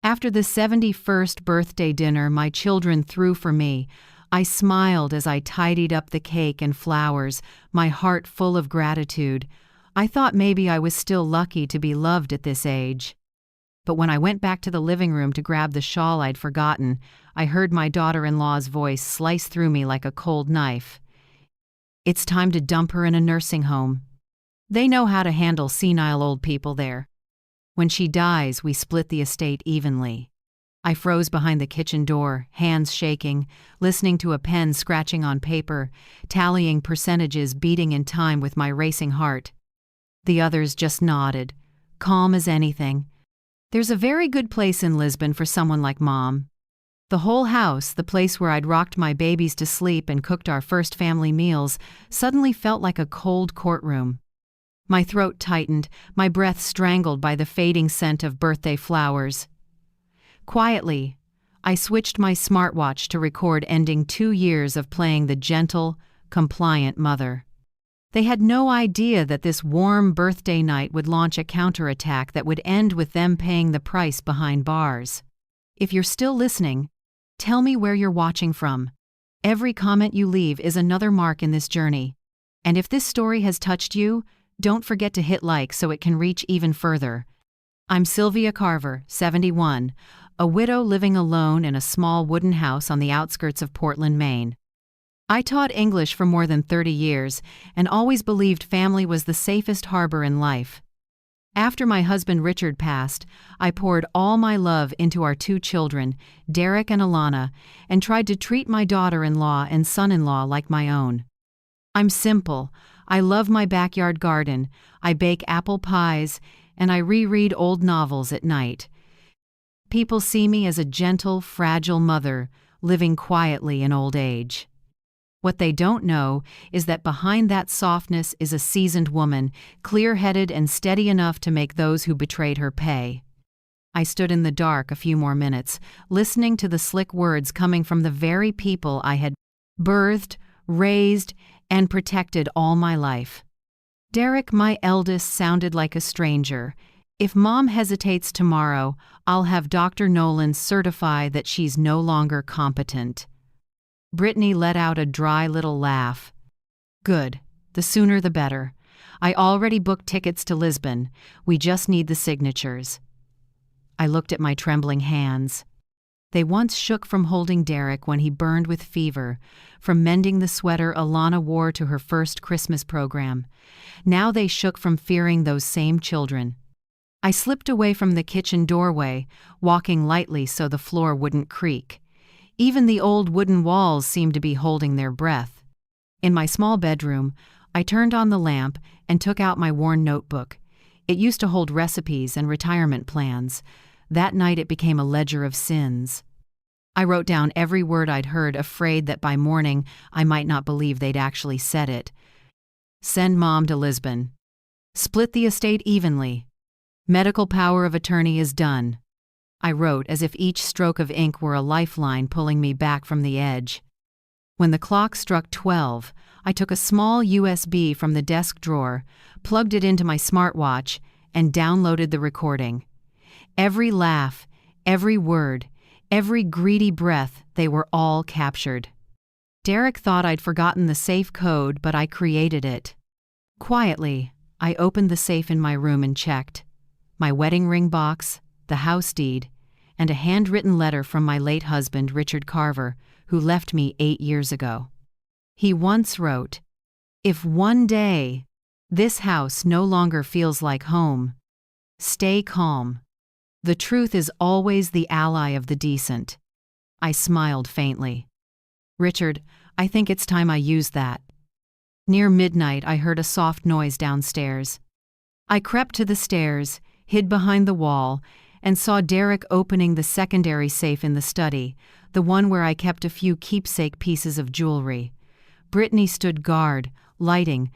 After the 71st birthday dinner my children threw for me, I smiled as I tidied up the cake and flowers, my heart full of gratitude. I thought maybe I was still lucky to be loved at this age. But when I went back to the living room to grab the shawl I'd forgotten, I heard my daughter-in-law's voice slice through me like a cold knife. "It's time to dump her in a nursing home. They know how to handle senile old people there. When she dies, we split the estate evenly." I froze behind the kitchen door, hands shaking, listening to a pen scratching on paper, tallying percentages beating in time with my racing heart. The others just nodded, calm as anything. There's a very good place in Lisbon for someone like Mom. The whole house, the place where I'd rocked my babies to sleep and cooked our first family meals, suddenly felt like a cold courtroom. My throat tightened, my breath strangled by the fading scent of birthday flowers. Quietly, I switched my smartwatch to record ending 2 years of playing the gentle, compliant mother. They had no idea that this warm birthday night would launch a counterattack that would end with them paying the price behind bars. If you're still listening, tell me where you're watching from. Every comment you leave is another mark in this journey. And if this story has touched you, don't forget to hit like so it can reach even further. I'm Sylvia Carver, 71, a widow living alone in a small wooden house on the outskirts of Portland, Maine. I taught English for more than 30 years and always believed family was the safest harbor in life. After my husband Richard passed, I poured all my love into our 2 children, Derek and Alana, and tried to treat my daughter-in-law and son-in-law like my own. I'm simple. I love my backyard garden, I bake apple pies, and I reread old novels at night. People see me as a gentle, fragile mother, living quietly in old age. What they don't know is that behind that softness is a seasoned woman, clear-headed and steady enough to make those who betrayed her pay. I stood in the dark a few more minutes, listening to the slick words coming from the very people I had birthed, raised, and protected all my life. Derek, my eldest, sounded like a stranger. "If Mom hesitates tomorrow, I'll have Dr. Nolan certify that she's no longer competent." Brittany let out a dry little laugh. "Good. The sooner the better. I already booked tickets to Lisbon. We just need the signatures." I looked at my trembling hands. They once shook from holding Derek when he burned with fever, from mending the sweater Alana wore to her first Christmas program. Now they shook from fearing those same children. I slipped away from the kitchen doorway, walking lightly so the floor wouldn't creak. Even the old wooden walls seemed to be holding their breath. In my small bedroom, I turned on the lamp and took out my worn notebook. It used to hold recipes and retirement plans. That night it became a ledger of sins. I wrote down every word I'd heard, afraid that by morning I might not believe they'd actually said it. Send Mom to Lisbon. Split the estate evenly. Medical power of attorney is done. I wrote as if each stroke of ink were a lifeline pulling me back from the edge. When the clock struck 12, I took a small USB from the desk drawer, plugged it into my smartwatch, and downloaded the recording. Every laugh, every word, every greedy breath, they were all captured. Derek thought I'd forgotten the safe code, but I created it. Quietly, I opened the safe in my room and checked. My wedding ring box, the house deed, and a handwritten letter from my late husband, Richard Carver, who left me 8 years ago. He once wrote, "If one day this house no longer feels like home, stay calm. The truth is always the ally of the decent." I smiled faintly. "Richard, I think it's time I used that." Near midnight, I heard a soft noise downstairs. I crept to the stairs, hid behind the wall, and saw Derek opening the secondary safe in the study, the one where I kept a few keepsake pieces of jewelry. Brittany stood guard, lighting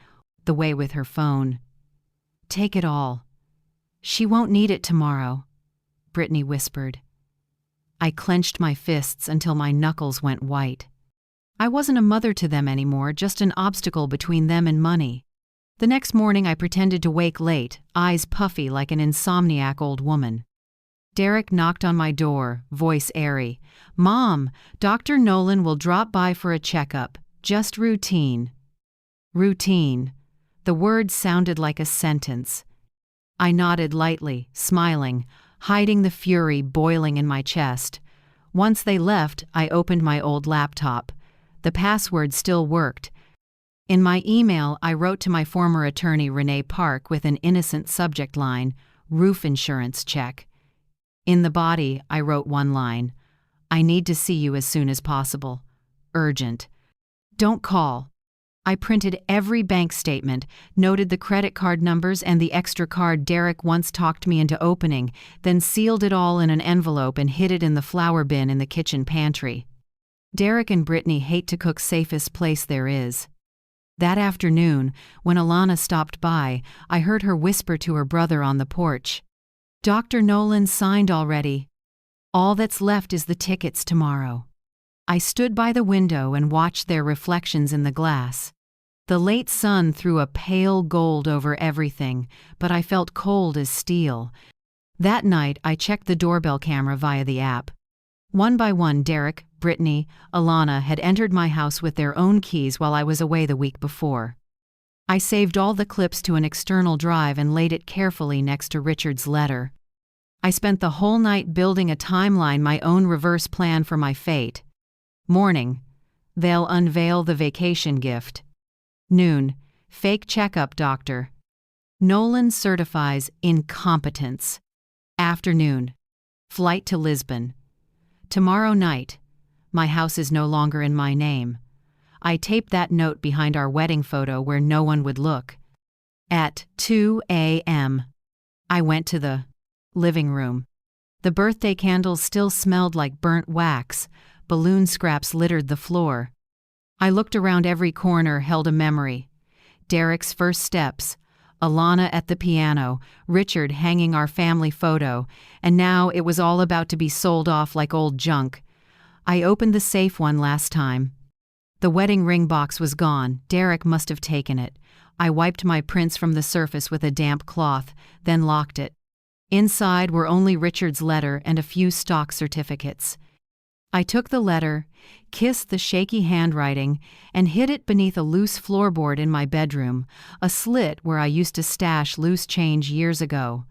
the way with her phone. "Take it all. She won't need it tomorrow," Brittany whispered. I clenched my fists until my knuckles went white. I wasn't a mother to them anymore, just an obstacle between them and money. The next morning I pretended to wake late, eyes puffy like an insomniac old woman. Derek knocked on my door, voice airy. "Mom, Dr. Nolan will drop by for a checkup. Just routine." Routine. The word sounded like a sentence. I nodded lightly, smiling, hiding the fury boiling in my chest. Once they left, I opened my old laptop. The password still worked. In my email, I wrote to my former attorney Renee Park with an innocent subject line, "Roof insurance check." In the body, I wrote one line, "I need to see you as soon as possible. Urgent. Don't call." I printed every bank statement, noted the credit card numbers and the extra card Derek once talked me into opening, then sealed it all in an envelope and hid it in the flour bin in the kitchen pantry. Derek and Brittany hate to cook safest place there is. That afternoon, when Alana stopped by, I heard her whisper to her brother on the porch, "Dr. Nolan signed already. All that's left is the tickets tomorrow." I stood by the window and watched their reflections in the glass. The late sun threw a pale gold over everything, but I felt cold as steel. That night, I checked the doorbell camera via the app. One by one, Derek, Brittany, Alana had entered my house with their own keys while I was away the week before. I saved all the clips to an external drive and laid it carefully next to Richard's letter. I spent the whole night building a timeline, my own reverse plan for my fate. Morning, they'll unveil the vacation gift. Noon, fake checkup doctor. Nolan certifies incompetence. Afternoon, flight to Lisbon. Tomorrow night, my house is no longer in my name. I taped that note behind our wedding photo where no one would look. At 2 a.m., I went to the living room. The birthday candles still smelled like burnt wax. Balloon scraps littered the floor. I looked around every corner, held a memory. Derek's first steps, Alana at the piano, Richard hanging our family photo, and now it was all about to be sold off like old junk. I opened the safe one last time. The wedding ring box was gone. Derek must have taken it. I wiped my prints from the surface with a damp cloth, then locked it. Inside were only Richard's letter and a few stock certificates. I took the letter, kissed the shaky handwriting, and hid it beneath a loose floorboard in my bedroom, a slit where I used to stash loose change years ago.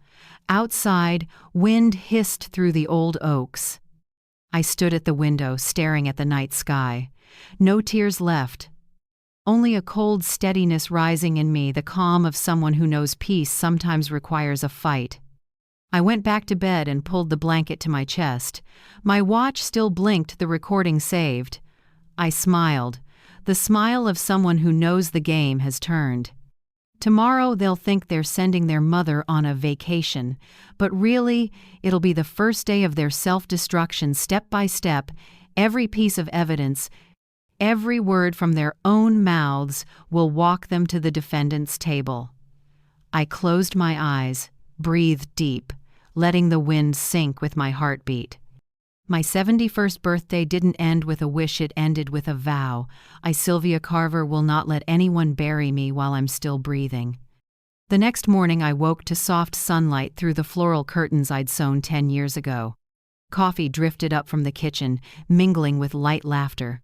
Outside, wind hissed through the old oaks. I stood at the window, staring at the night sky. No tears left. Only a cold steadiness rising in me, the calm of someone who knows peace sometimes requires a fight. I went back to bed and pulled the blanket to my chest. My watch still blinked, the recording saved. I smiled, the smile of someone who knows the game has turned. Tomorrow they'll think they're sending their mother on a vacation, but really, it'll be the first day of their self-destruction, step by step. Every piece of evidence, every word from their own mouths will walk them to the defendant's table. I closed my eyes, breathed deep, letting the wind sink with my heartbeat. My 71st birthday didn't end with a wish, it ended with a vow. I, Sylvia Carver, will not let anyone bury me while I'm still breathing. The next morning I woke to soft sunlight through the floral curtains I'd sewn 10 years ago. Coffee drifted up from the kitchen, mingling with light laughter.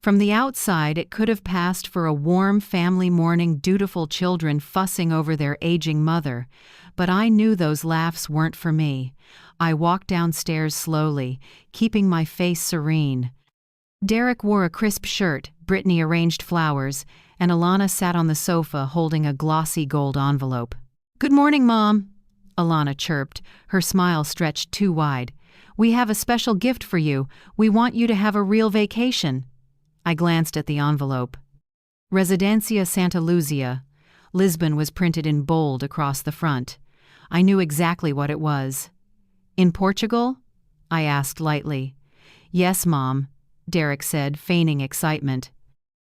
From the outside, it could have passed for a warm family morning, dutiful children fussing over their aging mother. But I knew those laughs weren't for me. I walked downstairs slowly, keeping my face serene. Derek wore a crisp shirt, Brittany arranged flowers, and Alana sat on the sofa holding a glossy gold envelope. "Good morning, Mom," Alana chirped, her smile stretched too wide. "We have a special gift for you. We want you to have a real vacation." I glanced at the envelope. Residencia Santa Luzia. Lisbon was printed in bold across the front. I knew exactly what it was. "In Portugal?" I asked lightly. "Yes, Mom," Derek said, feigning excitement.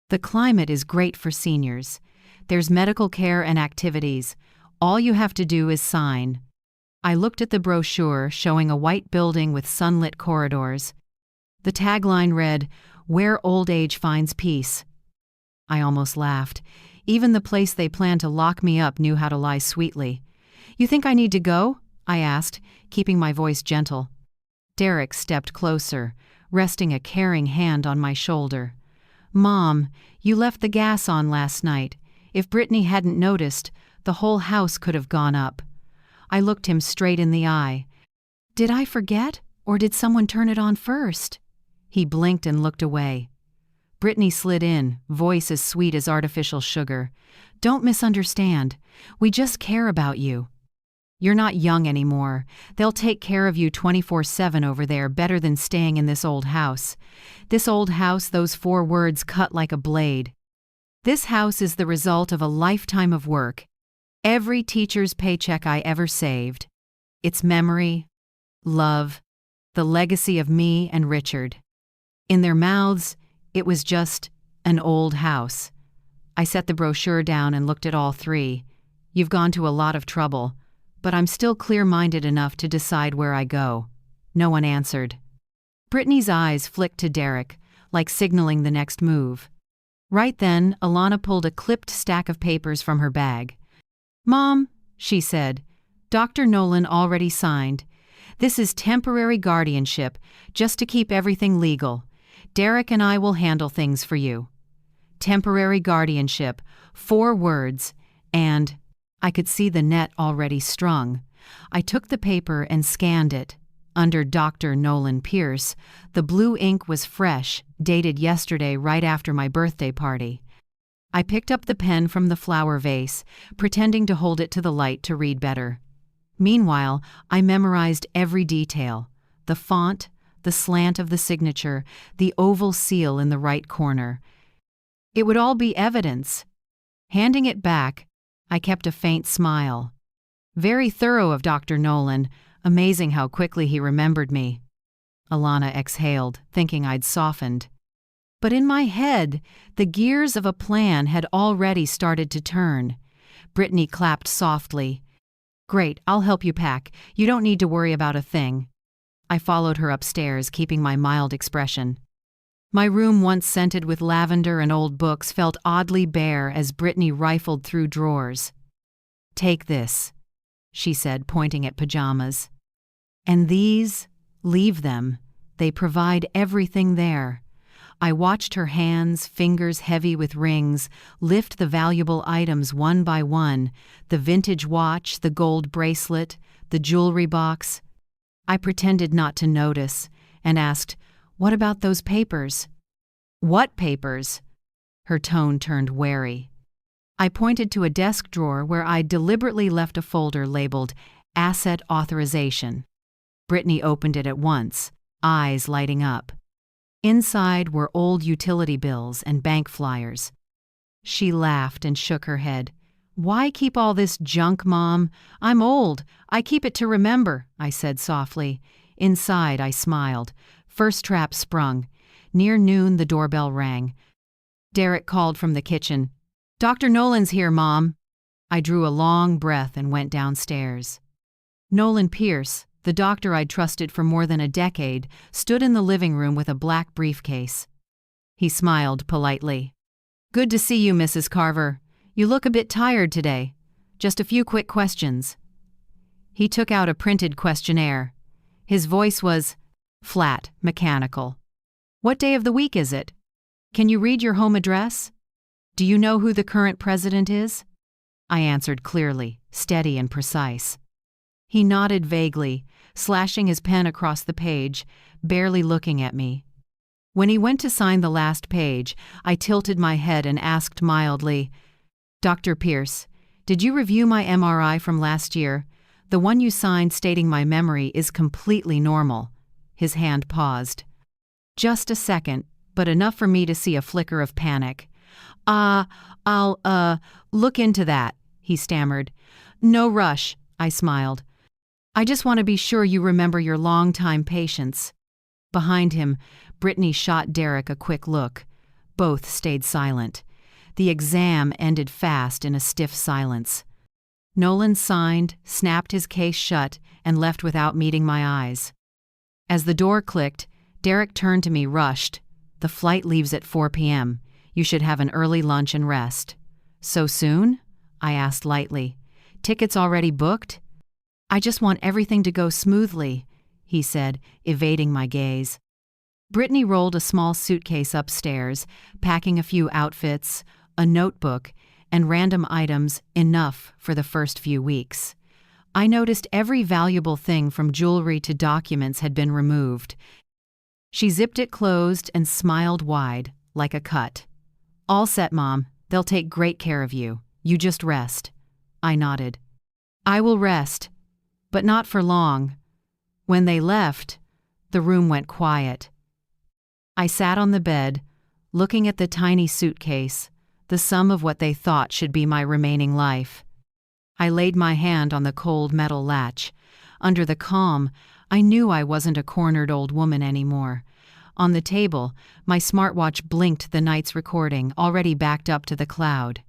"The climate is great for seniors. There's medical care and activities. All you have to do is sign." I looked at the brochure showing a white building with sunlit corridors. The tagline read, "Where old age finds peace." I almost laughed. Even the place they planned to lock me up knew how to lie sweetly. "You think I need to go?" I asked, keeping my voice gentle. Derek stepped closer, resting a caring hand on my shoulder. "Mom, you left the gas on last night. If Brittany hadn't noticed, the whole house could have gone up." I looked him straight in the eye. "Did I forget, or did someone turn it on first?" He blinked and looked away. Brittany slid in, voice as sweet as artificial sugar. "Don't misunderstand. We just care about you. You're not young anymore. They'll take care of you 24/7 over there better than staying in this old house. This old house," those 4 words cut like a blade. "This house is the result of a lifetime of work. Every teacher's paycheck I ever saved. It's memory, love, the legacy of me and Richard." In their mouths, it was just an old house. I set the brochure down and looked at all 3. "You've gone to a lot of trouble, but I'm still clear-minded enough to decide where I go." No one answered. Brittany's eyes flicked to Derek, like signaling the next move. Right then, Alana pulled a clipped stack of papers from her bag. "Mom," she said, "Dr. Nolan already signed. This is temporary guardianship, just to keep everything legal. Derek and I will handle things for you." Temporary guardianship, 4 words, and I could see the net already strung. I took the paper and scanned it. Under Dr. Nolan Pierce, the blue ink was fresh, dated yesterday right after my birthday party. I picked up the pen from the flower vase, pretending to hold it to the light to read better. Meanwhile, I memorized every detail: the font, the slant of the signature, the oval seal in the right corner. It would all be evidence. Handing it back, I kept a faint smile. Very thorough of Dr. Nolan. Amazing how quickly he remembered me. Alana exhaled, thinking I'd softened. But in my head, the gears of a plan had already started to turn. Brittany clapped softly. "Great, I'll help you pack. You don't need to worry about a thing." I followed her upstairs, keeping my mild expression. My room, once scented with lavender and old books, felt oddly bare as Brittany rifled through drawers. "Take this," she said, pointing at pajamas. "And these, leave them. They provide everything there." I watched her hands, fingers heavy with rings, lift the valuable items one by one: the vintage watch, the gold bracelet, the jewelry box. I pretended not to notice and asked, "What about those papers?" "What papers?" Her tone turned wary. I pointed to a desk drawer where I'd deliberately left a folder labeled Asset Authorization. Brittany opened it at once, eyes lighting up. Inside were old utility bills and bank flyers. She laughed and shook her head. "Why keep all this junk, Mom? I'm old. I keep it to remember," I said softly. Inside, I smiled. First trap sprung. Near noon, the doorbell rang. Derek called from the kitchen. "Dr. Nolan's here, Mom." I drew a long breath and went downstairs. Nolan Pierce, the doctor I'd trusted for more than a decade, stood in the living room with a black briefcase. He smiled politely. "Good to see you, Mrs. Carver. You look a bit tired today. Just a few quick questions." He took out a printed questionnaire. His voice was flat, mechanical. "What day of the week is it? Can you read your home address? Do you know who the current president is?" I answered clearly, steady and precise. He nodded vaguely, slashing his pen across the page, barely looking at me. When he went to sign the last page, I tilted my head and asked mildly, "Dr. Pierce, did you review my MRI from last year? The one you signed stating my memory is completely normal." His hand paused. Just a second, but enough for me to see a flicker of panic. I'll look into that," he stammered. "No rush," I smiled. "I just want to be sure you remember your longtime patients." Behind him, Brittany shot Derek a quick look. Both stayed silent. The exam ended fast in a stiff silence. Nolan signed, snapped his case shut, and left without meeting my eyes. As the door clicked, Derek turned to me, rushed. "The flight leaves at 4 p.m. You should have an early lunch and rest." "So soon?" I asked lightly. "Tickets already booked?" I just want everything to go smoothly, he said, evading my gaze. Brittany rolled a small suitcase upstairs, packing a few outfits, a notebook, and random items, enough for the first few weeks. I noticed every valuable thing from jewelry to documents had been removed. She zipped it closed and smiled wide, like a cut. "All set, Mom. They'll take great care of you. You just rest." I nodded. "I will rest, but not for long." When they left, the room went quiet. I sat on the bed, looking at the tiny suitcase, the sum of what they thought should be my remaining life. I laid my hand on the cold metal latch. Under the calm, I knew I wasn't a cornered old woman anymore. On the table, my smartwatch blinked the night's recording, already backed up to the cloud.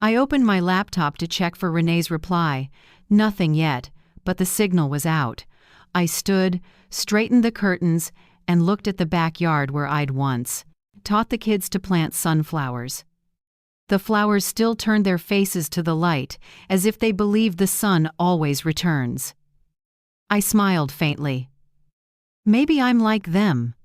I opened my laptop to check for Renee's reply. Nothing yet, but the signal was out. I stood, straightened the curtains, and looked at the backyard where I'd once taught the kids to plant sunflowers. The flowers still turned their faces to the light, as if they believed the sun always returns. I smiled faintly. Maybe I'm like them.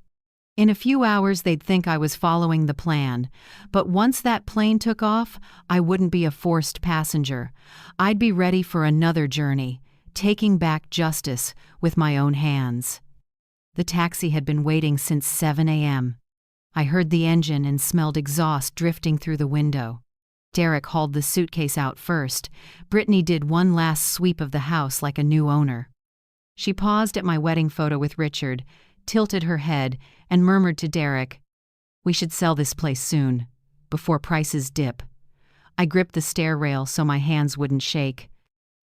In a few hours they'd think I was following the plan, but once that plane took off, I wouldn't be a forced passenger. I'd be ready for another journey, taking back justice with my own hands. The taxi had been waiting since 7 a.m. I heard the engine and smelled exhaust drifting through the window. Derek hauled the suitcase out first. Brittany did one last sweep of the house like a new owner. She paused at my wedding photo with Richard, tilted her head, and murmured to Derek, "We should sell this place soon, before prices dip." I gripped the stair rail so my hands wouldn't shake.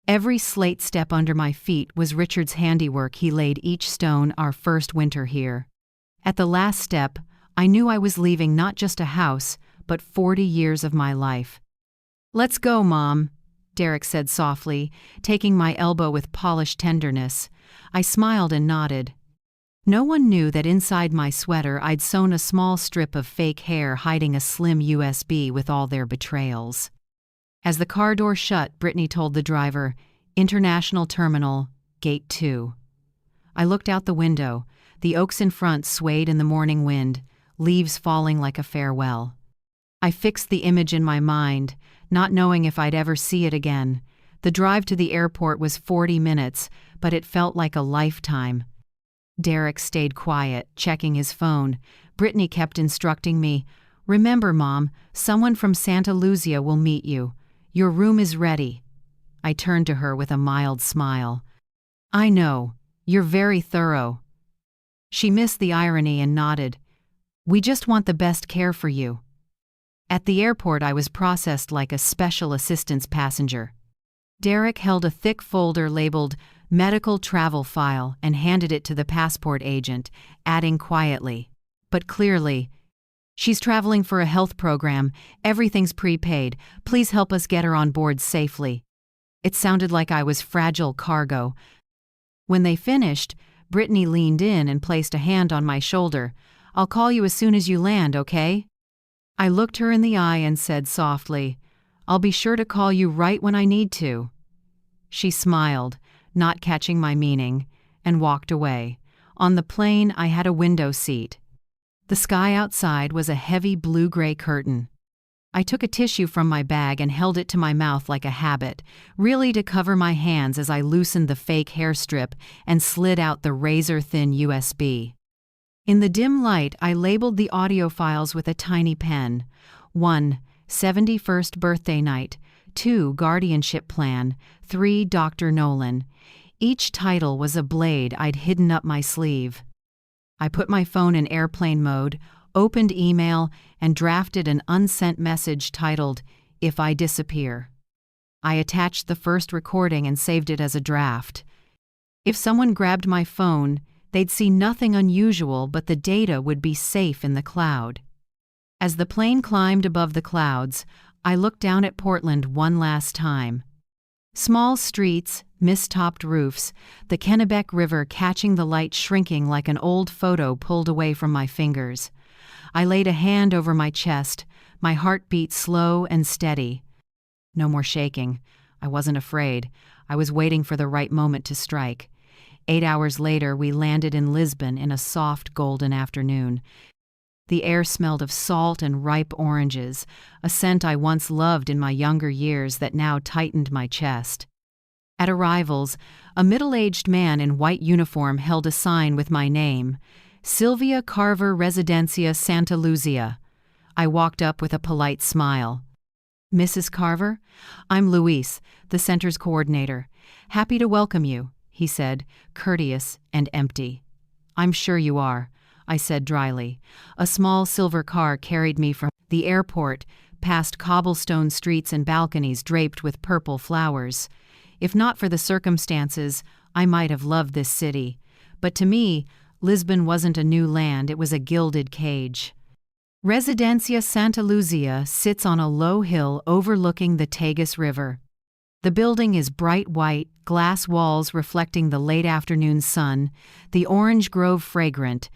Every slate step under my feet was Richard's handiwork. He laid each stone our first winter here. At the last step, I knew I was leaving not just a house, but 40 years of my life. "Let's go, Mom," Derek said softly, taking my elbow with polished tenderness. I smiled and nodded. No one knew that inside my sweater I'd sewn a small strip of fake hair hiding a slim USB with all their betrayals. As the car door shut, Brittany told the driver, "International Terminal, Gate 2. I looked out the window. The oaks in front swayed in the morning wind, leaves falling like a farewell. I fixed the image in my mind, not knowing if I'd ever see it again. The drive to the airport was 40 minutes, but it felt like a lifetime. Derek stayed quiet, checking his phone. Brittany kept instructing me, "Remember, Mom, someone from Santa Lucia will meet you. Your room is ready." I turned to her with a mild smile. "I know. You're very thorough." She missed the irony and nodded. "We just want the best care for you." At the airport, I was processed like a special assistance passenger. Derek held a thick folder labeled medical travel file and handed it to the passport agent, adding quietly, but clearly, "She's traveling for a health program. Everything's prepaid. Please help us get her on board safely." It sounded like I was fragile cargo. When they finished, Brittany leaned in and placed a hand on my shoulder. "I'll call you as soon as you land, okay?" I looked her in the eye and said softly, "I'll be sure to call you right when I need to." She smiled, not catching my meaning, and walked away. On the plane, I had a window seat. The sky outside was a heavy blue-gray curtain. I took a tissue from my bag and held it to my mouth like a habit, really to cover my hands as I loosened the fake hair strip and slid out the razor-thin USB. In the dim light, I labeled the audio files with a tiny pen. 1. 71st birthday night. 2. Guardianship plan. 3. Dr. Nolan. Each title was a blade I'd hidden up my sleeve. I put my phone in airplane mode, opened email, and drafted an unsent message titled, "If I Disappear." I attached the first recording and saved it as a draft. If someone grabbed my phone, they'd see nothing unusual, but the data would be safe in the cloud. As the plane climbed above the clouds, I looked down at Portland one last time. Small streets, mist-topped roofs, the Kennebec River catching the light shrinking like an old photo pulled away from my fingers. I laid a hand over my chest, my heart beat slow and steady. No more shaking. I wasn't afraid. I was waiting for the right moment to strike. 8 hours later, we landed in Lisbon in a soft golden afternoon. The air smelled of salt and ripe oranges, a scent I once loved in my younger years that now tightened my chest. At arrivals, a middle-aged man in white uniform held a sign with my name, Sylvia Carver Residencia Santa Luzia. I walked up with a polite smile. Mrs. Carver? I'm Luis, the center's coordinator. Happy to welcome you, he said, courteous and empty. I'm sure you are, I said dryly. A small silver car carried me from the airport, past cobblestone streets and balconies draped with purple flowers. If not for the circumstances, I might have loved this city. But to me, Lisbon wasn't a new land, it was a gilded cage. Residencia Santa Luzia sits on a low hill overlooking the Tagus River. The building is bright white, glass walls reflecting the late afternoon sun, the orange grove fragrant.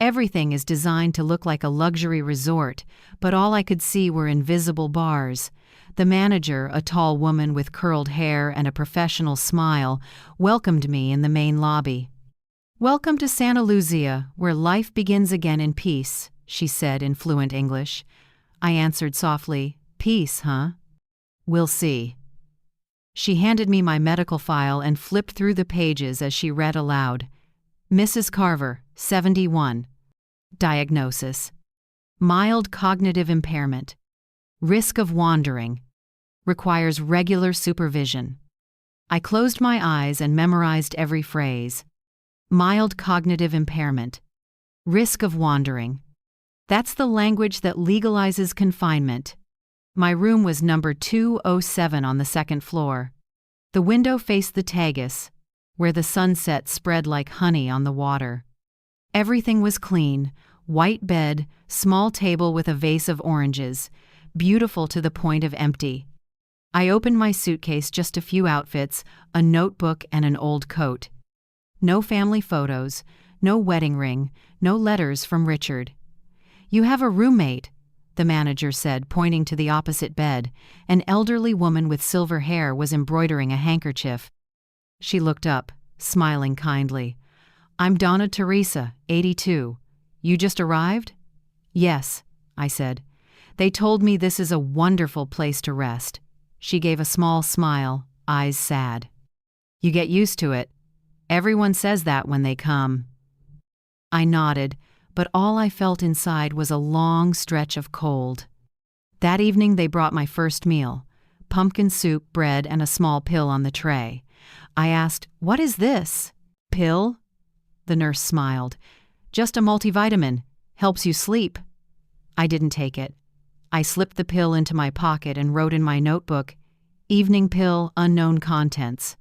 Everything is designed to look like a luxury resort, but all I could see were invisible bars. The manager, a tall woman with curled hair and a professional smile, welcomed me in the main lobby. Welcome to Santa Luzia, where life begins again in peace, she said in fluent English. I answered softly, peace, huh? We'll see. She handed me my medical file and flipped through the pages as she read aloud. Mrs. Carver, 71. Diagnosis: mild cognitive impairment. Risk of wandering. Requires regular supervision. I closed my eyes and memorized every phrase. Mild cognitive impairment. Risk of wandering. That's the language that legalizes confinement. My room was number 207 on the second floor. The window faced the Tagus, where the sunset spread like honey on the water. Everything was clean: white bed, small table with a vase of oranges, beautiful to the point of empty. I opened my suitcase, just a few outfits, a notebook and an old coat. No family photos, no wedding ring, no letters from Richard. You have a roommate, the manager said, pointing to the opposite bed. An elderly woman with silver hair was embroidering a handkerchief. She looked up, smiling kindly. I'm Donna Teresa, 82. You just arrived? Yes, I said. They told me this is a wonderful place to rest. She gave a small smile, eyes sad. You get used to it. Everyone says that when they come. I nodded, but all I felt inside was a long stretch of cold. That evening they brought my first meal: pumpkin soup, bread, and a small pill on the tray. I asked, "What is this?" "Pill?" The nurse smiled. "Just a multivitamin. Helps you sleep." I didn't take it. I slipped the pill into my pocket and wrote in my notebook, "Evening pill, unknown contents."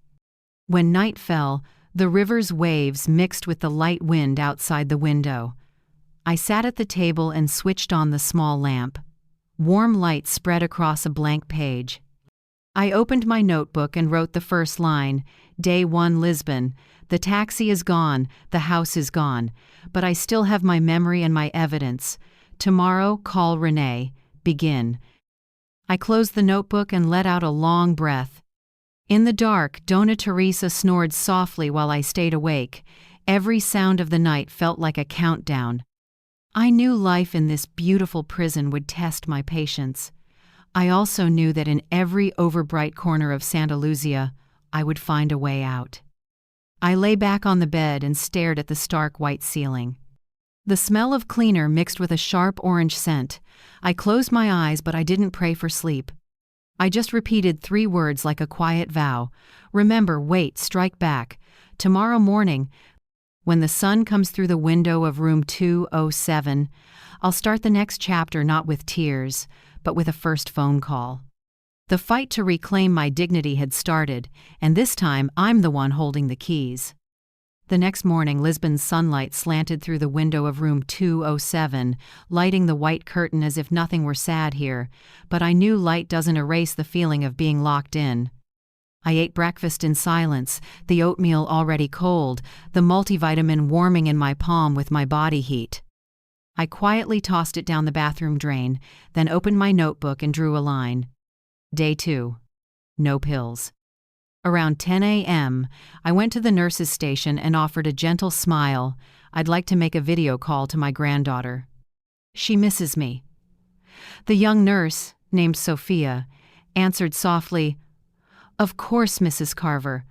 When night fell, the river's waves mixed with the light wind outside the window. I sat at the table and switched on the small lamp. Warm light spread across a blank page. I opened my notebook and wrote the first line, Day 1 Lisbon. The taxi is gone, the house is gone, but I still have my memory and my evidence. Tomorrow, call Renee. Begin. I closed the notebook and let out a long breath. In the dark, Donna Teresa snored softly while I stayed awake. Every sound of the night felt like a countdown. I knew life in this beautiful prison would test my patience. I also knew that in every overbright corner of Santa Luzia, I would find a way out. I lay back on the bed and stared at the stark white ceiling. The smell of cleaner mixed with a sharp orange scent. I closed my eyes, but I didn't pray for sleep. I just repeated 3 words like a quiet vow. Remember, wait, strike back. Tomorrow morning, when the sun comes through the window of room 207, I'll start the next chapter not with tears, but with a first phone call. The fight to reclaim my dignity had started, and this time I'm the one holding the keys. The next morning, Lisbon's sunlight slanted through the window of room 207, lighting the white curtain as if nothing were sad here, but I knew light doesn't erase the feeling of being locked in. I ate breakfast in silence, the oatmeal already cold, the multivitamin warming in my palm with my body heat. I quietly tossed it down the bathroom drain, then opened my notebook and drew a line. Day 2. No pills. Around 10 a.m., I went to the nurse's station and offered a gentle smile. I'd like to make a video call to my granddaughter. She misses me. The young nurse, named Sophia, answered softly, "Of course, Mrs. Carver.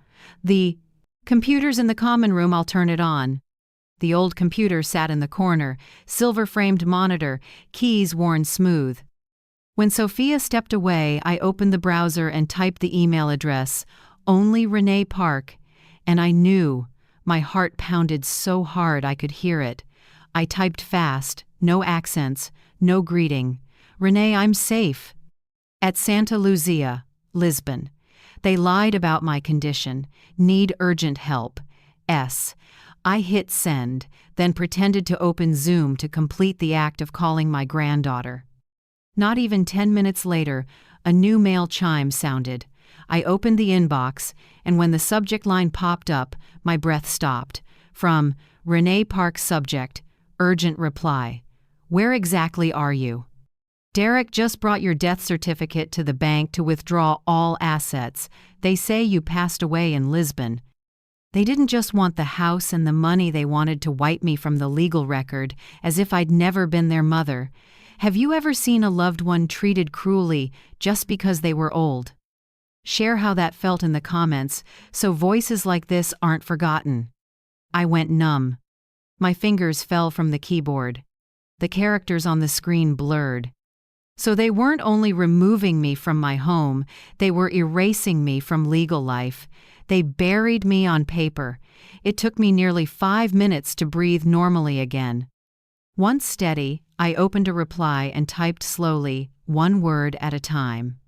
The computer's in the common room, I'll turn it on." The old computer sat in the corner, silver-framed monitor, keys worn smooth. When Sophia stepped away, I opened the browser and typed the email address, only Renee Park, and I knew. My heart pounded so hard I could hear it. I typed fast, no accents, no greeting. "Renee, I'm safe. At Santa Luzia, Lisbon. They lied about my condition. Need urgent help. S." I hit send, then pretended to open Zoom to complete the act of calling my granddaughter. Not even 10 minutes later, a new mail chime sounded. I opened the inbox, and when the subject line popped up, my breath stopped. From Renee Park, subject, urgent reply. "Where exactly are you?" "Derek just brought your death certificate to the bank to withdraw all assets. They say you passed away in Lisbon." They didn't just want the house and the money, they wanted to wipe me from the legal record, as if I'd never been their mother. Have you ever seen a loved one treated cruelly just because they were old? Share how that felt in the comments, so voices like this aren't forgotten. I went numb. My fingers fell from the keyboard. The characters on the screen blurred. So they weren't only removing me from my home, they were erasing me from legal life. They buried me on paper. It took me nearly 5 minutes to breathe normally again. Once steady, I opened a reply and typed slowly, one word at a time.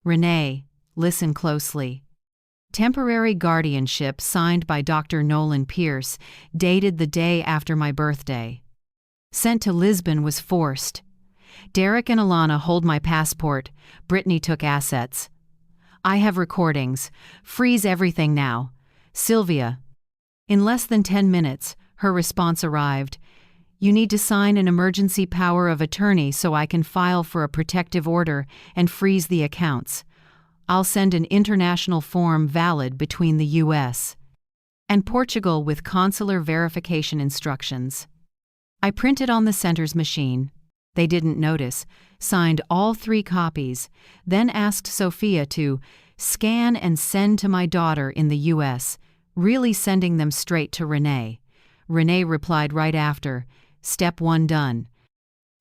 "Renee, listen closely. Temporary guardianship signed by Dr. Nolan Pierce, dated the day after my birthday. Sent to Lisbon was forced. Derek and Alana hold my passport. Brittany took assets. I have recordings. Freeze everything now. Sylvia." In less than 10 minutes, her response arrived. "You need to sign an emergency power of attorney so I can file for a protective order and freeze the accounts. I'll send an international form valid between the U.S. and Portugal with consular verification instructions." I printed on the center's machine. They didn't notice, signed all 3 copies, then asked Sophia to scan and send to my daughter in the U.S., really sending them straight to Renee. Renee replied right after, "Step 1 done.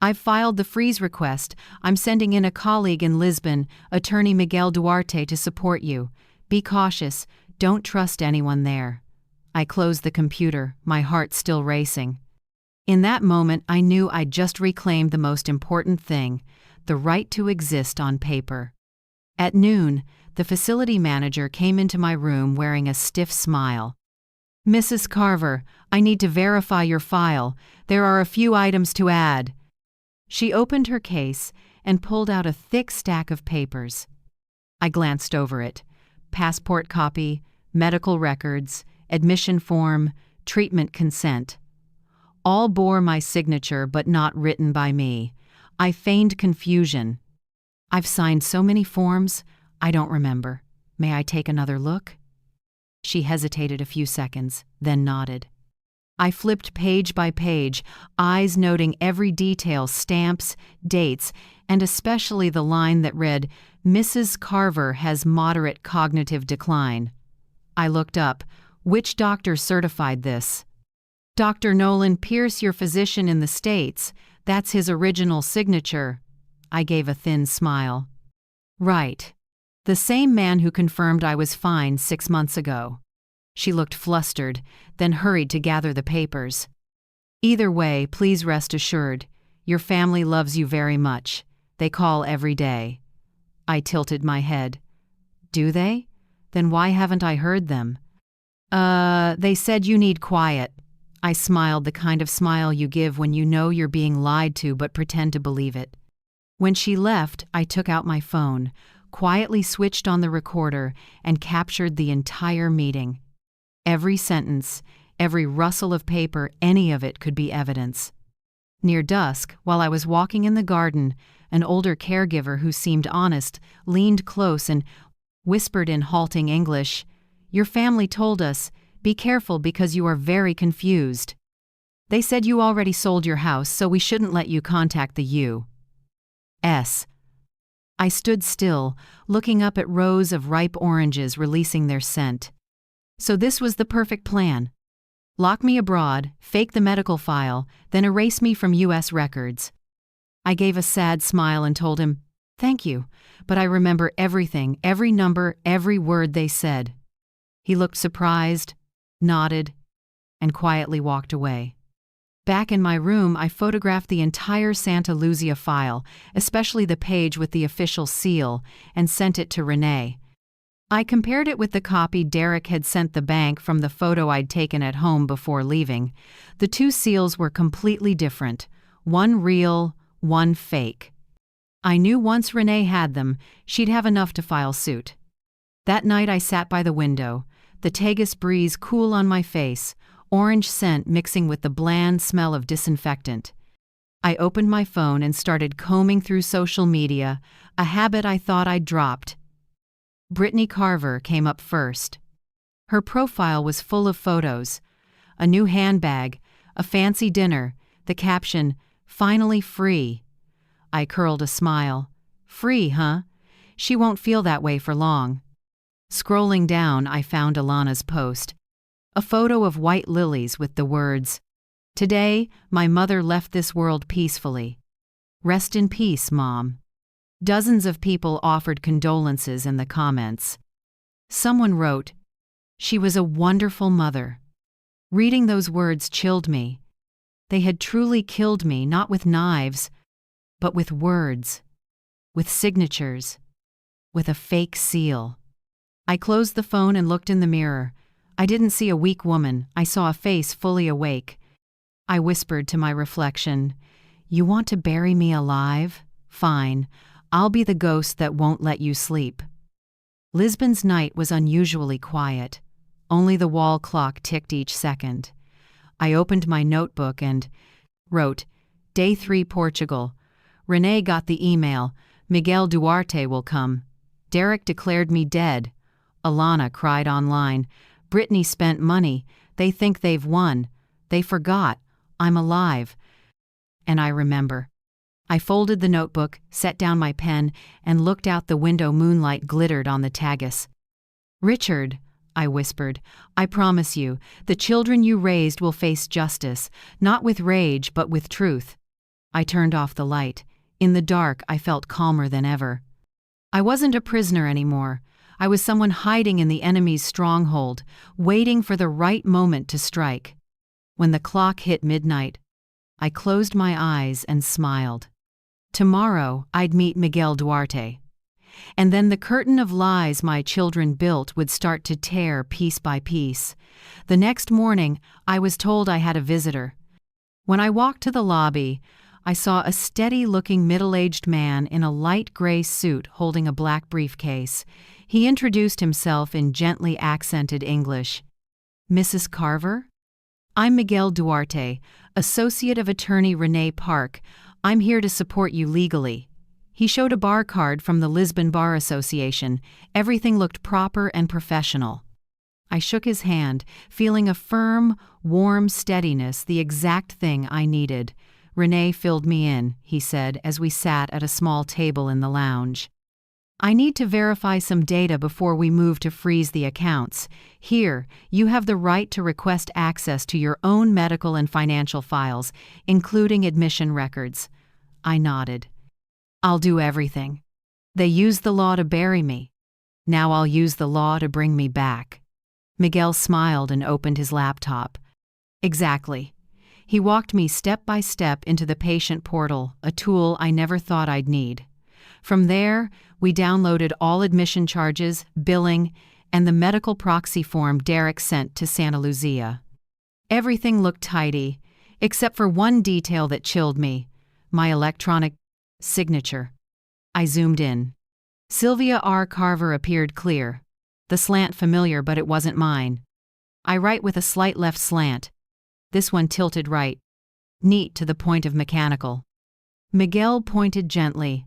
I've filed the freeze request. I'm sending in a colleague in Lisbon, attorney Miguel Duarte, to support you. Be cautious. Don't trust anyone there." I closed the computer, my heart still racing. In that moment, I knew I'd just reclaimed the most important thing, the right to exist on paper. At noon, the facility manager came into my room wearing a stiff smile. "Mrs. Carver, I need to verify your file. There are a few items to add." She opened her case and pulled out a thick stack of papers. I glanced over it. Passport copy, medical records, admission form, treatment consent. All bore my signature, but not written by me. I feigned confusion. "I've signed so many forms, I don't remember. May I take another look?" She hesitated a few seconds, then nodded. I flipped page by page, eyes noting every detail, stamps, dates, and especially the line that read, "Mrs. Carver has moderate cognitive decline." I looked up. Which doctor certified this? "Dr. Nolan Pierce, your physician in the States. That's his original signature." I gave a thin smile. "Right. The same man who confirmed I was fine 6 months ago." She looked flustered, then hurried to gather the papers. "Either way, please rest assured. Your family loves you very much. They call every day." I tilted my head. "Do they? Then why haven't I heard them?" They said you need quiet." I smiled, the kind of smile you give when you know you're being lied to but pretend to believe it. When she left, I took out my phone, quietly switched on the recorder, and captured the entire meeting. Every sentence, every rustle of paper, any of it could be evidence. Near dusk, while I was walking in the garden, an older caregiver who seemed honest leaned close and whispered in halting English, "Your family told us, be careful because you are very confused. They said you already sold your house, so we shouldn't let you contact the U.S." I stood still, looking up at rows of ripe oranges releasing their scent. So this was the perfect plan. Lock me abroad, fake the medical file, then erase me from U.S. records. I gave a sad smile and told him, "Thank you, but I remember everything, every number, every word they said." He looked surprised, nodded, and quietly walked away. Back in my room, I photographed the entire Santa Lucia file, especially the page with the official seal, and sent it to Renee. I compared it with the copy Derek had sent the bank from the photo I'd taken at home before leaving. The two seals were completely different, one real, one fake. I knew once Renee had them, she'd have enough to file suit. That night I sat by the window, the Tagus breeze cool on my face, orange scent mixing with the bland smell of disinfectant. I opened my phone and started combing through social media, a habit I thought I'd dropped. Brittany Carver came up first. Her profile was full of photos, a new handbag, a fancy dinner, the caption, "Finally free." I curled a smile. Free, huh? She won't feel that way for long. Scrolling down, I found Alana's post. A photo of white lilies with the words, "Today, my mother left this world peacefully. Rest in peace, Mom." Dozens of people offered condolences in the comments. Someone wrote, "She was a wonderful mother." Reading those words chilled me. They had truly killed me, not with knives, but with words, with signatures, with a fake seal. I closed the phone and looked in the mirror. I didn't see a weak woman, I saw a face fully awake. I whispered to my reflection, "You want to bury me alive? Fine, I'll be the ghost that won't let you sleep." Lisbon's night was unusually quiet. Only the wall clock ticked each second. I opened my notebook and wrote, "Day 3 Portugal. Renee got the email. Miguel Duarte will come. Derek declared me dead. Alana cried online. Brittany spent money. They think they've won. They forgot. I'm alive." And I remember. I folded the notebook, set down my pen, and looked out the window. Moonlight glittered on the Tagus. "Richard," I whispered, "I promise you, the children you raised will face justice, not with rage but with truth." I turned off the light. In the dark, I felt calmer than ever. I wasn't a prisoner anymore. I was someone hiding in the enemy's stronghold, waiting for the right moment to strike. When the clock hit midnight, I closed my eyes and smiled. Tomorrow, I'd meet Miguel Duarte. And then the curtain of lies my children built would start to tear piece by piece. The next morning, I was told I had a visitor. When I walked to the lobby, I saw a steady-looking middle-aged man in a light gray suit holding a black briefcase. He introduced himself in gently accented English. "Mrs. Carver? I'm Miguel Duarte, associate of attorney Renee Park. I'm here to support you legally." He showed a bar card from the Lisbon Bar Association. Everything looked proper and professional. I shook his hand, feeling a firm, warm steadiness, the exact thing I needed. "Renee filled me in," he said as we sat at a small table in the lounge. "I need to verify some data before we move to freeze the accounts. Here, you have the right to request access to your own medical and financial files, including admission records." I nodded. "I'll do everything. They used the law to bury me. Now I'll use the law to bring me back." Miguel smiled and opened his laptop. "Exactly." He walked me step by step into the patient portal, a tool I never thought I'd need. From there, we downloaded all admission charges, billing, and the medical proxy form Derek sent to Santa Lucia. Everything looked tidy, except for one detail that chilled me: my electronic signature. I zoomed in. Sylvia R. Carver appeared clear. The slant familiar, but it wasn't mine. I write with a slight left slant. This one tilted right. Neat to the point of mechanical. Miguel pointed gently.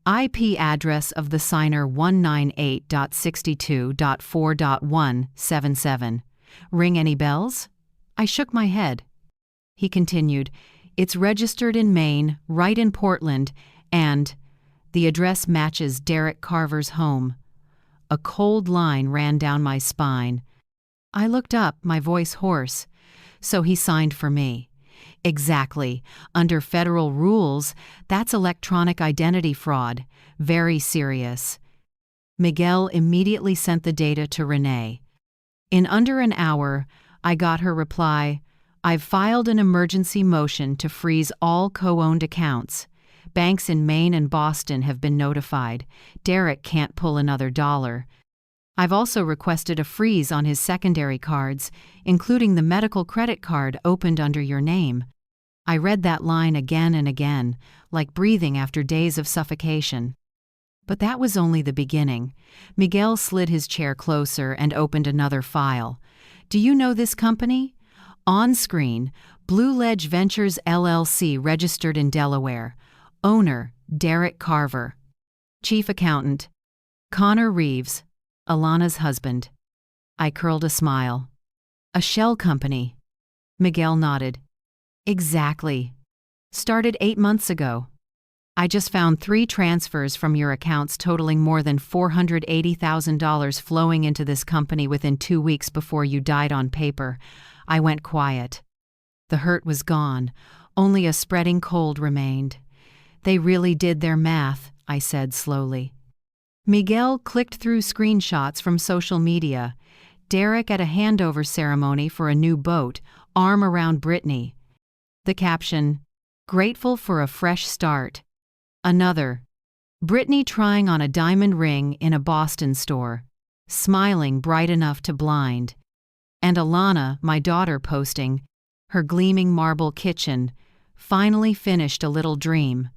IP address of the signer 198.62.4.177. Ring any bells? I shook my head. He continued, "It's registered in Maine, right in Portland, and the address matches Derek Carver's home." A cold line ran down my spine. I looked up, my voice hoarse. So he signed for me. Exactly. Under federal rules, that's electronic identity fraud. Very serious. Miguel immediately sent the data to Renee. In under an hour, I got her reply, "I've filed an emergency motion to freeze all co-owned accounts. Banks in Maine and Boston have been notified. Derek can't pull another dollar. I've also requested a freeze on his secondary cards, including the medical credit card opened under your name." I read that line again and again, like breathing after days of suffocation. But that was only the beginning. Miguel slid his chair closer and opened another file. "Do you know this company?" On screen, Blue Ledge Ventures LLC, registered in Delaware. Owner, Derek Carver. Chief accountant, Connor Reeves, Alana's husband. I curled a smile. "A shell company." Miguel nodded. "Exactly. Started 8 months ago. I just found 3 transfers from your accounts totaling more than $480,000 flowing into this company within 2 weeks before you died on paper." I went quiet. The hurt was gone. Only a spreading cold remained. "They really did their math," I said slowly. Miguel clicked through screenshots from social media. Derek at a handover ceremony for a new boat, arm around Brittany. The caption, "Grateful for a fresh start." Another, Brittany trying on a diamond ring in a Boston store, smiling bright enough to blind. And Alana, my daughter, posting, her gleaming marble kitchen, finally finished a little dream.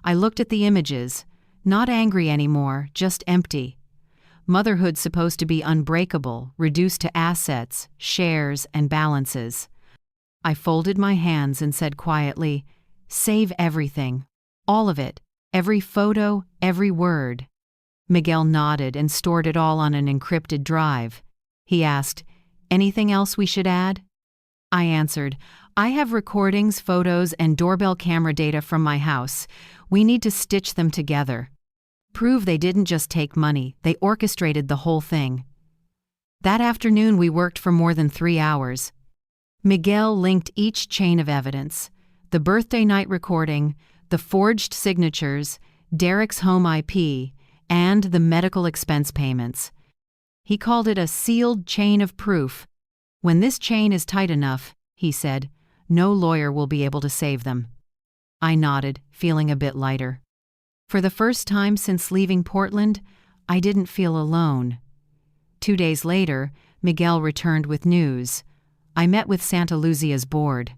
I looked at the images. Not angry anymore, just empty. Motherhood's supposed to be unbreakable, reduced to assets, shares, and balances. I folded my hands and said quietly, "Save everything. All of it. Every photo, every word." Miguel nodded and stored it all on an encrypted drive. He asked, "Anything else we should add?" I answered, "I have recordings, photos, and doorbell camera data from my house. We need to stitch them together. Prove they didn't just take money, they orchestrated the whole thing." That afternoon we worked for more than 3 hours. Miguel linked each chain of evidence: the birthday night recording, the forged signatures, Derek's home IP, and the medical expense payments. He called it a sealed chain of proof. "When this chain is tight enough," he said, "no lawyer will be able to save them." I nodded, feeling a bit lighter. For the first time since leaving Portland, I didn't feel alone. 2 days later, Miguel returned with news. I met with Santa Lucia's board.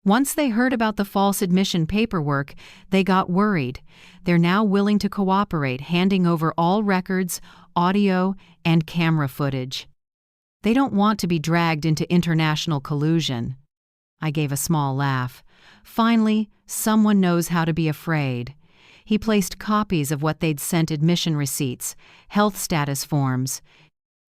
Once they heard about the false admission paperwork, they got worried. They're now willing to cooperate, handing over all records, audio, and camera footage. They don't want to be dragged into international collusion. I gave a small laugh. Finally, someone knows how to be afraid. He placed copies of what they'd sent: admission receipts, health status forms.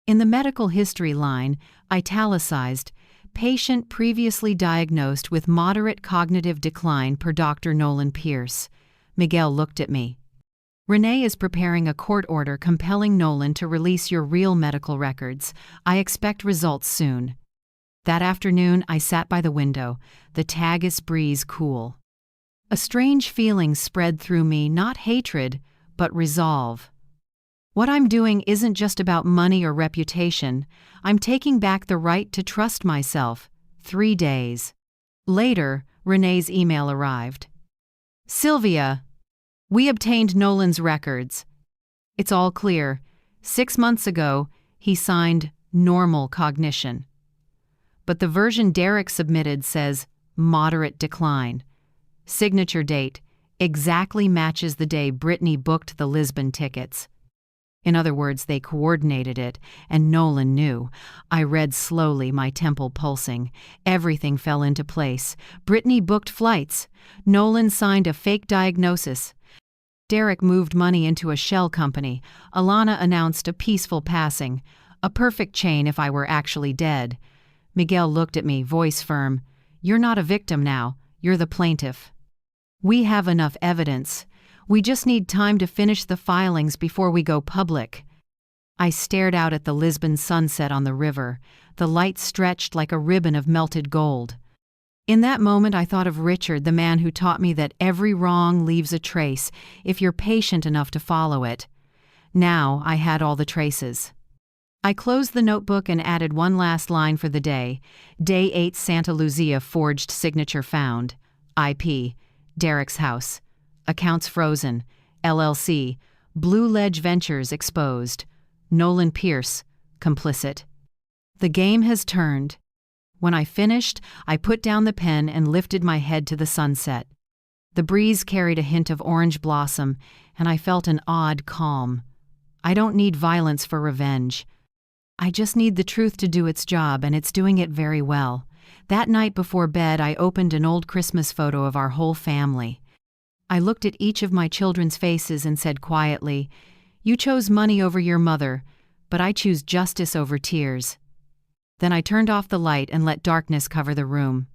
In the medical history line, italicized, "Patient previously diagnosed with moderate cognitive decline per Dr. Nolan Pierce." Miguel looked at me. "Renee is preparing a court order compelling Nolan to release your real medical records. I expect results soon." That afternoon, I sat by the window, the Tagus breeze cool. A strange feeling spread through me, not hatred, but resolve. What I'm doing isn't just about money or reputation. I'm taking back the right to trust myself. 3 days later, Renee's email arrived. "Sylvia, we obtained Nolan's records. It's all clear. 6 months ago, he signed normal cognition. But the version Derek submitted says moderate decline. Signature date exactly matches the day Brittany booked the Lisbon tickets." In other words, they coordinated it, and Nolan knew. I read slowly, my temple pulsing. Everything fell into place. Brittany booked flights. Nolan signed a fake diagnosis. Derek moved money into a shell company. Alana announced a peaceful passing. A perfect chain if I were actually dead. Miguel looked at me, voice firm. You're not a victim now. You're the plaintiff. We have enough evidence. We just need time to finish the filings before we go public. I stared out at the Lisbon sunset on the river. The light stretched like a ribbon of melted gold. In that moment I thought of Richard, the man who taught me that every wrong leaves a trace if you're patient enough to follow it. Now I had all the traces. I closed the notebook and added one last line for the day. Day 8, Santa Lucia forged signature found. IP. Derek's house. Accounts frozen. LLC. Blue Ledge Ventures exposed. Nolan Pierce, complicit. The game has turned. When I finished, I put down the pen and lifted my head to the sunset. The breeze carried a hint of orange blossom, and I felt an odd calm. I don't need violence for revenge. I just need the truth to do its job, and it's doing it very well. That night before bed, I opened an old Christmas photo of our whole family. I looked at each of my children's faces and said quietly, "You chose money over your mother, but I choose justice over tears." Then I turned off the light and let darkness cover the room.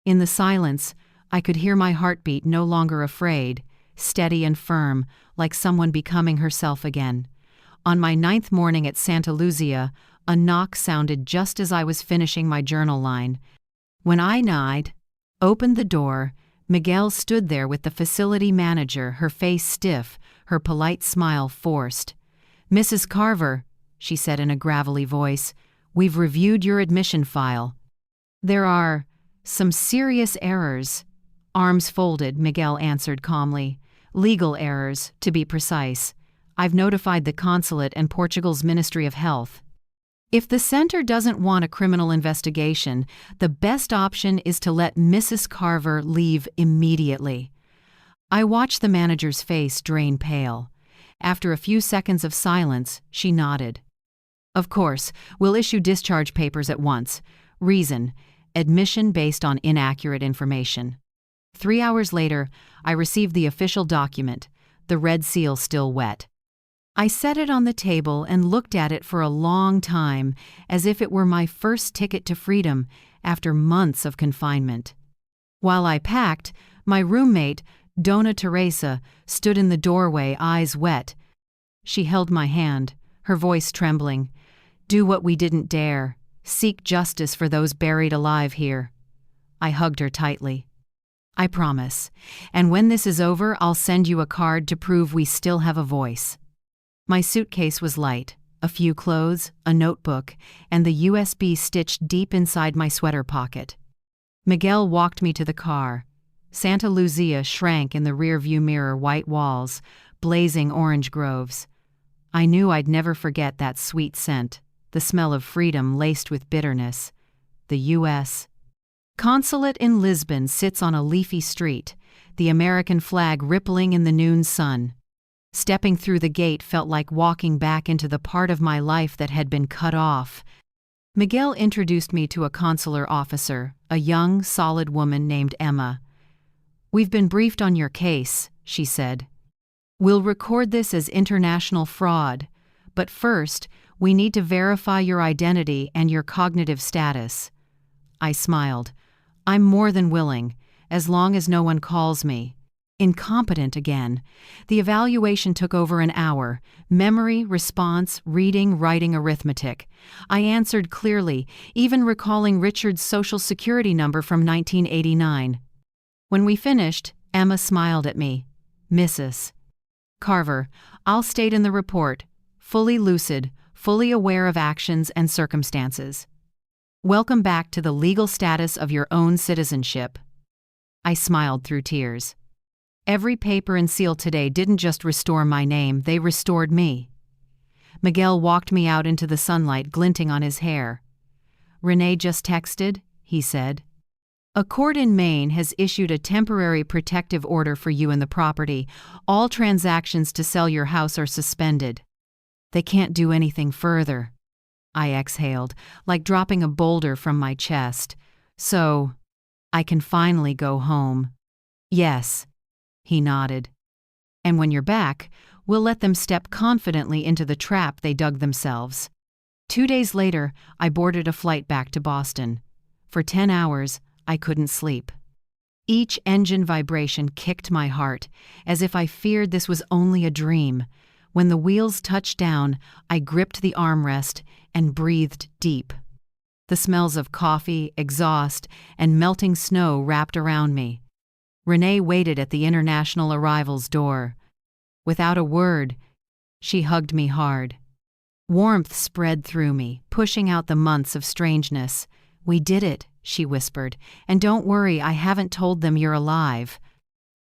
In the silence, I could hear my heartbeat, no longer afraid, steady and firm, like someone becoming herself again. On my 9th morning at Santa Lucia, a knock sounded just as I was finishing my journal line. When I opened the door, Miguel stood there with the facility manager, her face stiff, her polite smile forced. "Mrs. Carver," she said in a gravelly voice, "we've reviewed your admission file. There are some serious errors." Arms folded, Miguel answered calmly. "Legal errors, to be precise. I've notified the consulate and Portugal's Ministry of Health. If the center doesn't want a criminal investigation, the best option is to let Mrs. Carver leave immediately." I watched the manager's face drain pale. After a few seconds of silence, she nodded. "Of course, we'll issue discharge papers at once. Reason: admission based on inaccurate information." 3 hours later, I received the official document, the red seal still wet. I set it on the table and looked at it for a long time, as if it were my first ticket to freedom after months of confinement. While I packed, my roommate, Dona Teresa, stood in the doorway, eyes wet. She held my hand, her voice trembling. "Do what we didn't dare. Seek justice for those buried alive here." I hugged her tightly. "I promise. And when this is over, I'll send you a card to prove we still have a voice." My suitcase was light, a few clothes, a notebook, and the USB stitched deep inside my sweater pocket. Miguel walked me to the car. Santa Lucia shrank in the rearview mirror, white walls, blazing orange groves. I knew I'd never forget that sweet scent, the smell of freedom laced with bitterness. The U.S. consulate in Lisbon sits on a leafy street, the American flag rippling in the noon sun. Stepping through the gate felt like walking back into the part of my life that had been cut off. Miguel introduced me to a consular officer, a young, solid woman named Emma. "We've been briefed on your case," she said. "We'll record this as international fraud, but first, we need to verify your identity and your cognitive status." I smiled. "I'm more than willing, as long as no one calls me incompetent again." The evaluation took over an hour. Memory, response, reading, writing, arithmetic. I answered clearly, even recalling Richard's social security number from 1989. When we finished, Emma smiled at me. "Mrs. Carver, I'll state in the report, fully lucid, fully aware of actions and circumstances. Welcome back to the legal status of your own citizenship." I smiled through tears. Every paper and seal today didn't just restore my name, they restored me. Miguel walked me out into the sunlight, glinting on his hair. "Renee just texted," he said. "A court in Maine has issued a temporary protective order for you and the property. All transactions to sell your house are suspended. They can't do anything further." I exhaled, like dropping a boulder from my chest. "So, I can finally go home." "Yes." He nodded. And when you're back, we'll let them step confidently into the trap they dug themselves." 2 days later, I boarded a flight back to Boston. For 10 hours, I couldn't sleep. Each engine vibration kicked my heart, as if I feared this was only a dream. When the wheels touched down, I gripped the armrest and breathed deep. The smells of coffee, exhaust, and melting snow wrapped around me. Renee waited at the international arrivals door. Without a word, she hugged me hard. Warmth spread through me, pushing out the months of strangeness. "We did it," she whispered, "and don't worry, I haven't told them you're alive."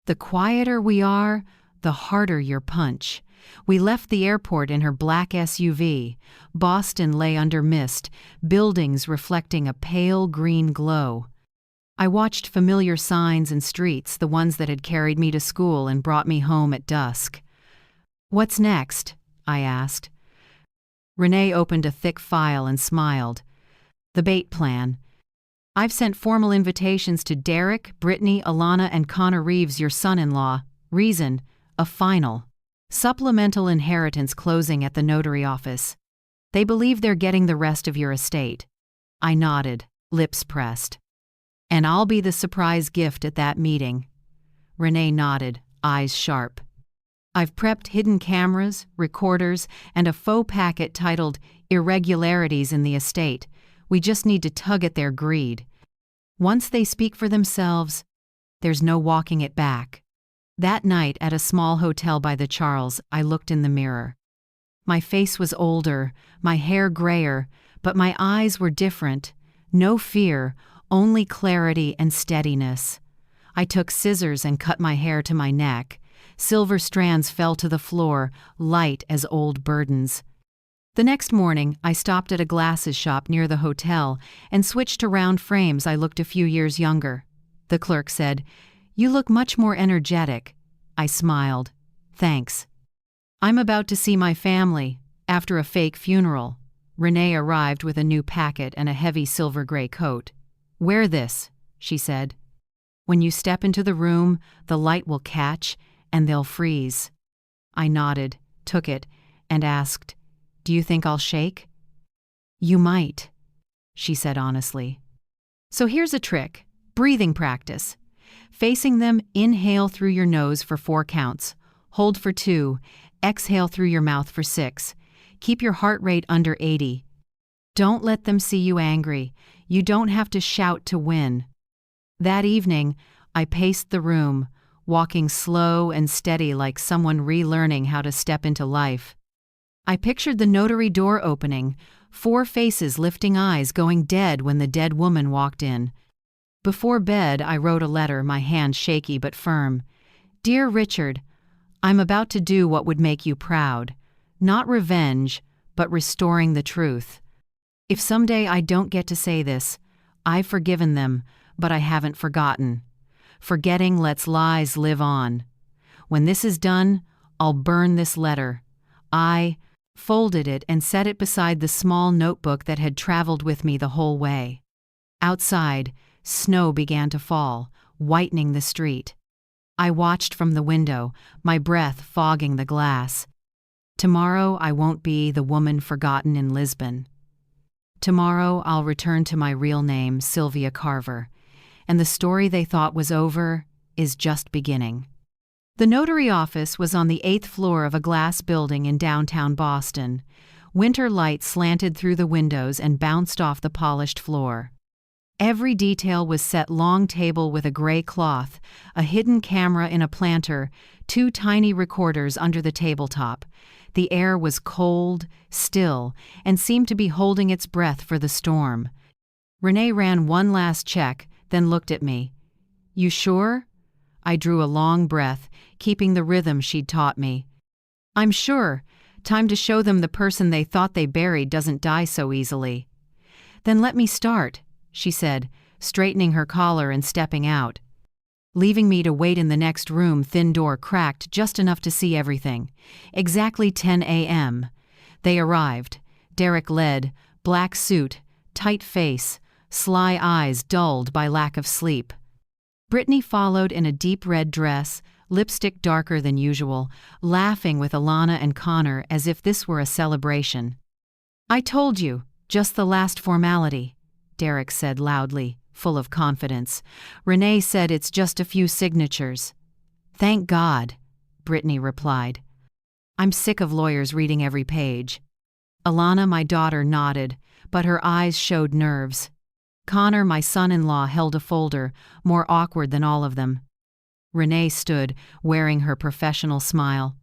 The quieter we are, the harder your punch. We left the airport in her black SUV. Boston lay under mist, buildings reflecting a pale green glow. I watched familiar signs and streets, the ones that had carried me to school and brought me home at dusk. "What's next?" I asked. Renee opened a thick file and smiled. "The bait plan. I've sent formal invitations to Derek, Brittany, Alana, and Connor Reeves, your son-in-law. Reason: a final. Supplemental inheritance closing at the notary office. They believe they're getting the rest of your estate." I nodded, lips pressed. "And I'll be the surprise gift at that meeting." Renee nodded, eyes sharp. "I've prepped hidden cameras, recorders, and a faux packet titled Irregularities in the Estate. We just need to tug at their greed. Once they speak for themselves, there's no walking it back." That night at a small hotel by the Charles, I looked in the mirror. My face was older, my hair grayer, but my eyes were different. No fear, only clarity and steadiness. I took scissors and cut my hair to my neck. Silver strands fell to the floor, light as old burdens. The next morning, I stopped at a glasses shop near the hotel and switched to round frames. I looked a few years younger. The clerk said, "You look much more energetic." I smiled. "Thanks. I'm about to see my family, after a fake funeral." Renee arrived with a new packet and a heavy silver gray coat. "Wear this," she said. "When you step into the room, the light will catch and they'll freeze." I nodded, took it, and asked, "Do you think I'll shake?" "You might," she said honestly. "So here's a trick. Breathing practice. Facing them, inhale through your nose for 4 counts. Hold for 2. Exhale through your mouth for 6. Keep your heart rate under 80. Don't let them see you angry. You don't have to shout to win." That evening, I paced the room, walking slow and steady like someone relearning how to step into life. I pictured the notary door opening, 4 faces lifting eyes going dead when the dead woman walked in. Before bed, I wrote a letter, my hand shaky but firm. "Dear Richard, I'm about to do what would make you proud. Not revenge, but restoring the truth. If someday I don't get to say this, I've forgiven them, but I haven't forgotten. Forgetting lets lies live on. When this is done, I'll burn this letter." I folded it and set it beside the small notebook that had traveled with me the whole way. Outside, snow began to fall, whitening the street. I watched from the window, my breath fogging the glass. Tomorrow I won't be the woman forgotten in Lisbon. Tomorrow I'll return to my real name, Sylvia Carver, and the story they thought was over is just beginning. The notary office was on the 8th floor of a glass building in downtown Boston. Winter light slanted through the windows and bounced off the polished floor. Every detail was set: long table with a gray cloth, a hidden camera in a planter, 2 tiny recorders under the tabletop. The air was cold, still, and seemed to be holding its breath for the storm. Renee ran one last check, then looked at me. "You sure?" I drew a long breath, keeping the rhythm she'd taught me. "I'm sure. Time to show them the person they thought they buried doesn't die so easily." "Then let me start," she said, straightening her collar and stepping out. Leaving me to wait in the next room, thin door cracked just enough to see everything. Exactly 10 a.m. They arrived. Derek led, black suit, tight face, sly eyes dulled by lack of sleep. Brittany followed in a deep red dress, lipstick darker than usual, laughing with Alana and Connor as if this were a celebration. "I told you, just the last formality," Derek said loudly, full of confidence. "Renee said it's just a few signatures." "Thank God," Brittany replied. "I'm sick of lawyers reading every page." Alana, my daughter, nodded, but her eyes showed nerves. Connor, my son-in-law, held a folder, more awkward than all of them. Renee stood, wearing her professional smile.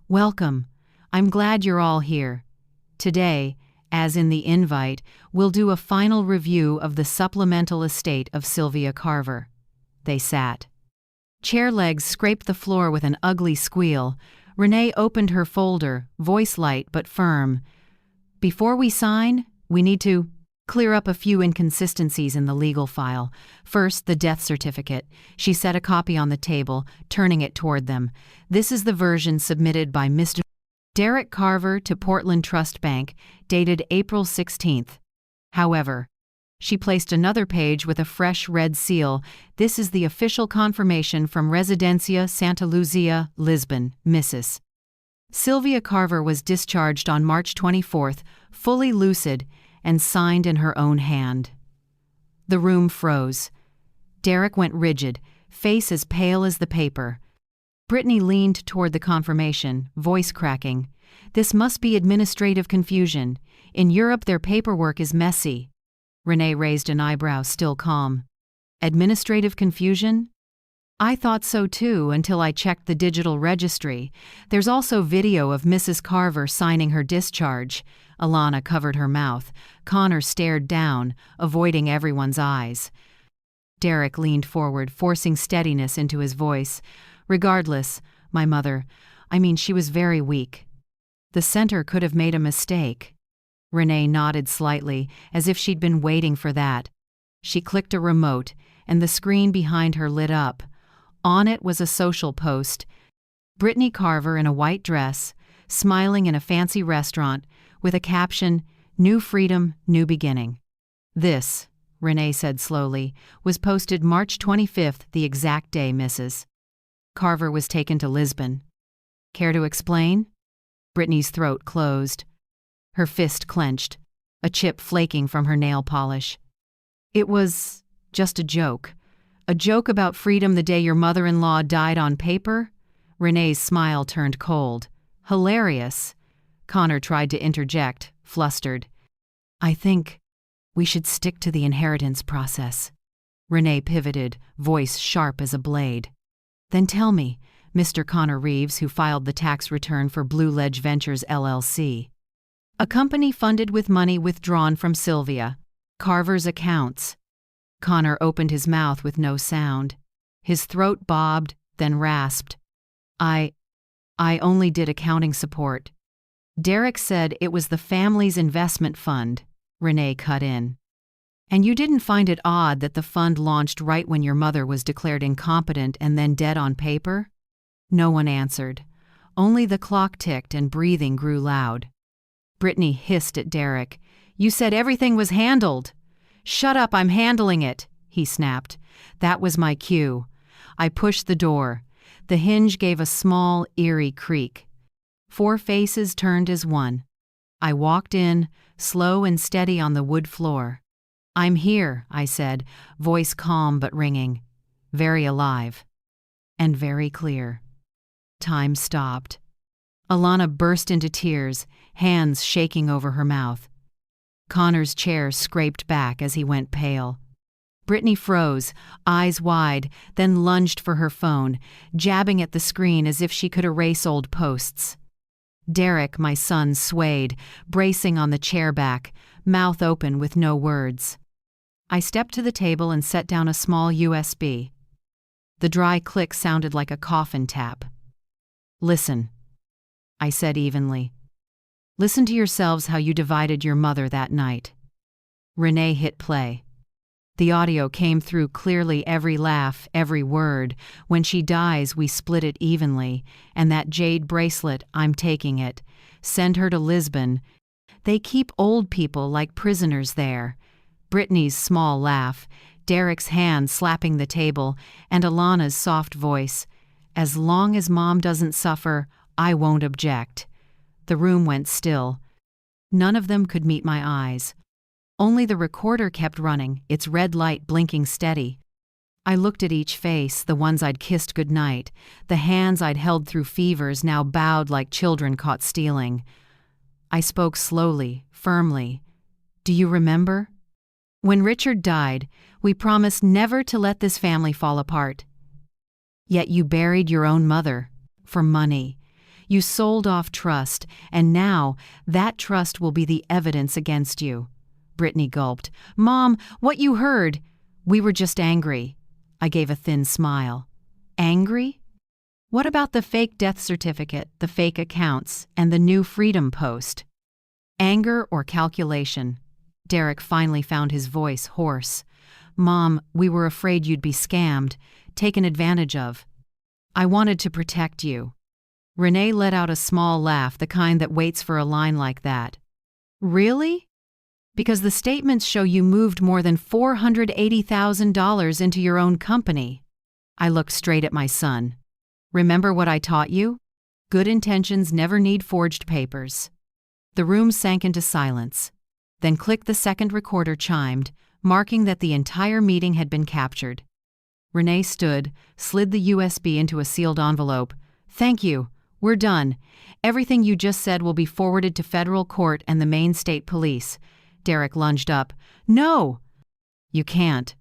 "Welcome. I'm glad you're all here. Today, as in the invite, we'll do a final review of the supplemental estate of Sylvia Carver." They sat. Chair legs scraped the floor with an ugly squeal. Renee opened her folder, voice light but firm. "Before we sign, we need to clear up a few inconsistencies in the legal file. First, the death certificate." She set a copy on the table, turning it toward them. "This is the version submitted by Mr. Derek Carver to Portland Trust Bank, dated April 16th. However," she placed another page with a fresh red seal, "this is the official confirmation from Residencia Santa Luzia, Lisbon, Mrs. Sylvia Carver was discharged on March 24th, fully lucid, and signed in her own hand." The room froze. Derek went rigid, face as pale as the paper. Brittany leaned toward the confirmation, voice cracking. "This must be administrative confusion. In Europe, their paperwork is messy." Renee raised an eyebrow, still calm. "Administrative confusion? I thought so too until I checked the digital registry. There's also video of Mrs. Carver signing her discharge." Alana covered her mouth. Connor stared down, avoiding everyone's eyes. Derek leaned forward, forcing steadiness into his voice. "Regardless, my mother, she was very weak. The center could have made a mistake." Renee nodded slightly, as if she'd been waiting for that. She clicked a remote, and the screen behind her lit up. On it was a social post. Brittany Carver in a white dress, smiling in a fancy restaurant, with a caption, "New Freedom, New Beginning." "This," Renee said slowly, "was posted March 25th, the exact day Mrs. Carver was taken to Lisbon." "Care to explain?" Brittany's throat closed. Her fist clenched, a chip flaking from her nail polish. "It was just a joke. A joke about freedom the day your mother-in-law died on paper?" Renee's smile turned cold. "Hilarious." Connor tried to interject, flustered. "I think we should stick to the inheritance process." Renee pivoted, voice sharp as a blade. "Then tell me," Mr. Connor Reeves, who filed the tax return for Blue Ledge Ventures LLC, a company funded with money withdrawn from Sylvia Carver's accounts. Connor opened his mouth with no sound. His throat bobbed, then rasped. I only did accounting support." "Derek said it was the family's investment fund," Renee cut in. "And you didn't find it odd that the fund launched right when your mother was declared incompetent and then dead on paper?" No one answered. Only the clock ticked and breathing grew loud. Brittany hissed at Derek. "You said everything was handled." "Shut up, I'm handling it," he snapped. That was my cue. I pushed the door. The hinge gave a small, eerie creak. 4 faces turned as one. I walked in, slow and steady on the wood floor. "I'm here," I said, voice calm but ringing. Very alive. And very clear. Time stopped. Alana burst into tears, hands shaking over her mouth. Connor's chair scraped back as he went pale. Brittany froze, eyes wide, then lunged for her phone, jabbing at the screen as if she could erase old posts. Derek, my son, swayed, bracing on the chair back, mouth open with no words. I stepped to the table and set down a small USB. The dry click sounded like a coffin tap. "Listen," I said evenly. "Listen to yourselves how you divided your mother that night." Renee hit play. The audio came through clearly, every laugh, every word. "When she dies, we split it evenly. And that jade bracelet, I'm taking it. Send her to Lisbon. They keep old people like prisoners there." Brittany's small laugh, Derek's hand slapping the table, and Alana's soft voice. As long as Mom doesn't suffer, I won't object. The room went still. None of them could meet my eyes. Only the recorder kept running, its red light blinking steady. I looked at each face, the ones I'd kissed goodnight, the hands I'd held through fevers now bowed like children caught stealing. I spoke slowly, firmly. Do you remember? When Richard died, we promised never to let this family fall apart. Yet you buried your own mother. For money. You sold off trust, and now that trust will be the evidence against you. Brittany gulped. Mom, what you heard. We were just angry. I gave a thin smile. Angry? What about the fake death certificate, the fake accounts, and the new Freedom Post? Anger or calculation? Derek finally found his voice hoarse. Mom, we were afraid you'd be scammed, taken advantage of. I wanted to protect you. Renee let out a small laugh, the kind that waits for a line like that. Really? Because the statements show you moved more than $480,000 into your own company. I looked straight at my son. Remember what I taught you? Good intentions never need forged papers. The room sank into silence. Then click the second recorder chimed, marking that the entire meeting had been captured. Renee stood, slid the USB into a sealed envelope. Thank you. We're done. Everything you just said will be forwarded to federal court and the Maine State Police. Derek lunged up. No! You can't.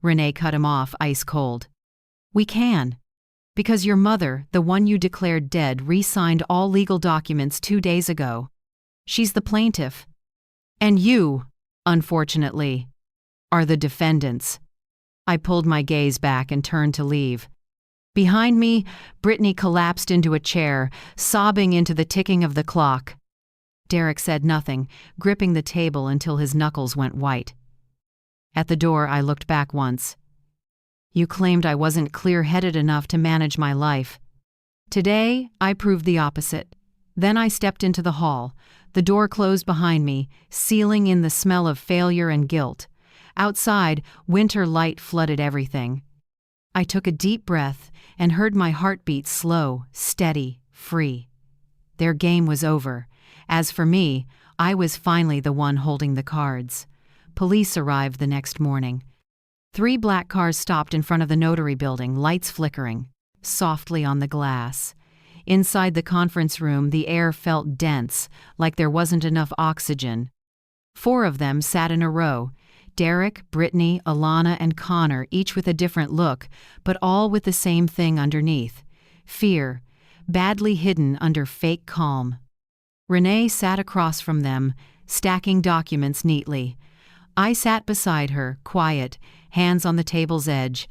Renee cut him off, ice cold. We can. Because your mother, the one you declared dead, re-signed all legal documents 2 days ago. She's the plaintiff. And you, unfortunately, are the defendants. I pulled my gaze back and turned to leave. Behind me, Brittany collapsed into a chair, sobbing into the ticking of the clock. Derek said nothing, gripping the table until his knuckles went white. At the door, I looked back once. You claimed I wasn't clear-headed enough to manage my life. Today, I proved the opposite. Then I stepped into the hall. The door closed behind me, sealing in the smell of failure and guilt. Outside, winter light flooded everything. I took a deep breath and heard my heartbeat slow, steady, free. Their game was over. As for me, I was finally the one holding the cards. Police arrived the next morning. 3 black cars stopped in front of the notary building, lights flickering, softly on the glass. Inside the conference room, the air felt dense, like there wasn't enough oxygen. 4 of them sat in a row. Derek, Brittany, Alana, and Connor, each with a different look, but all with the same thing underneath. Fear, badly hidden under fake calm. Renee sat across from them, stacking documents neatly. I sat beside her, quiet, hands on the table's edge.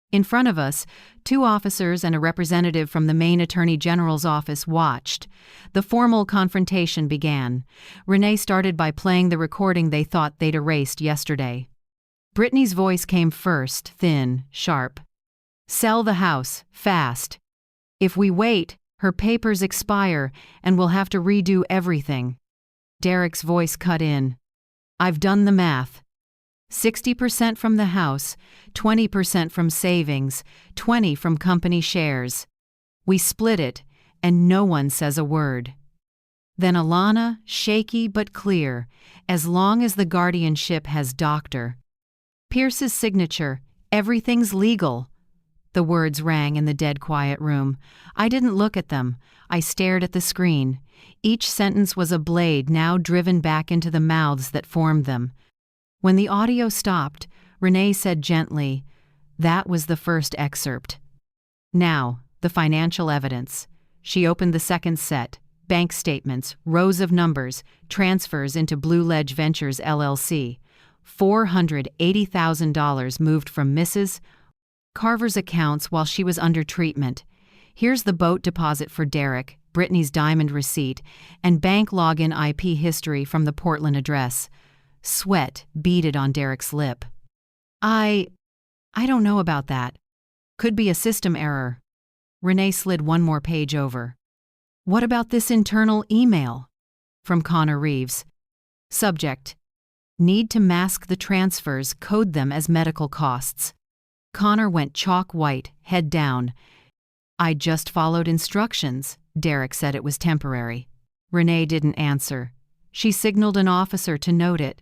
In front of us, 2 officers and a representative from the Maine Attorney General's office watched. The formal confrontation began. Renee started by playing the recording they thought they'd erased yesterday. Brittany's voice came first, thin, sharp. Sell the house, fast. If we wait, her papers expire, and we'll have to redo everything. Derek's voice cut in. I've done the math. 60% from the house, 20% from savings, 20% from company shares. We split it, and no one says a word. Then Alana, shaky but clear, as long as the guardianship has Dr. Pierce's signature, everything's legal. The words rang in the dead quiet room. I didn't look at them. I stared at the screen. Each sentence was a blade now driven back into the mouths that formed them. When the audio stopped, Renee said gently, "That was the first excerpt. Now, the financial evidence." She opened the second set. Bank statements, rows of numbers, transfers into Blue Ledge Ventures LLC. $480,000 moved from Mrs. Carver's accounts while she was under treatment. Here's the boat deposit for Derek, Brittany's diamond receipt, and bank login IP history from the Portland address. Sweat beaded on Derek's lip. I don't know about that. Could be a system error. Renee slid one more page over. What about this internal email? From Connor Reeves. Subject: Need to mask the transfers, code them as medical costs. Connor went chalk white, head down. I just followed instructions. Derek said it was temporary. Renee didn't answer. She signaled an officer to note it.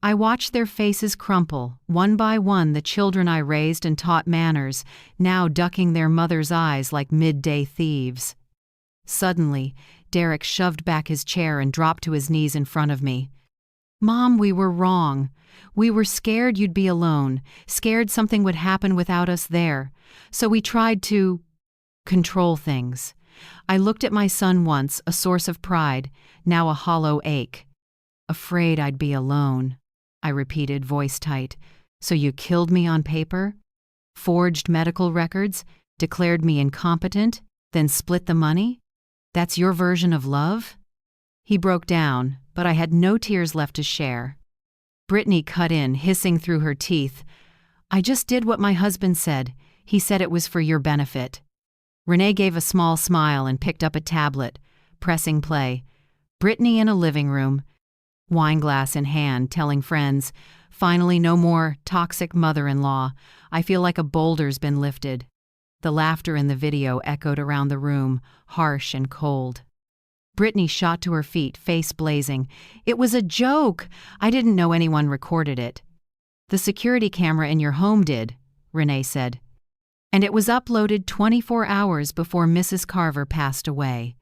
I watched their faces crumple, one by one the children I raised and taught manners, now ducking their mother's eyes like midday thieves. Suddenly, Derek shoved back his chair and dropped to his knees in front of me. "Mom, we were wrong. We were scared you'd be alone, scared something would happen without us there. So we tried to control things." I looked at my son once, a source of pride, now a hollow ache. "Afraid I'd be alone," I repeated, voice tight. "So you killed me on paper? Forged medical records? Declared me incompetent? Then split the money? That's your version of love?" He broke down, but I had no tears left to share. Brittany cut in, hissing through her teeth. "I just did what my husband said. He said it was for your benefit." Renee gave a small smile and picked up a tablet, pressing play. Brittany in a living room, wineglass in hand, telling friends, "Finally no more toxic mother-in-law. I feel like a boulder's been lifted." The laughter in the video echoed around the room, harsh and cold. Brittany shot to her feet, face blazing. "It was a joke! I didn't know anyone recorded it." "The security camera in your home did," Renee said. "And it was uploaded 24 hours before Mrs. Carver passed away."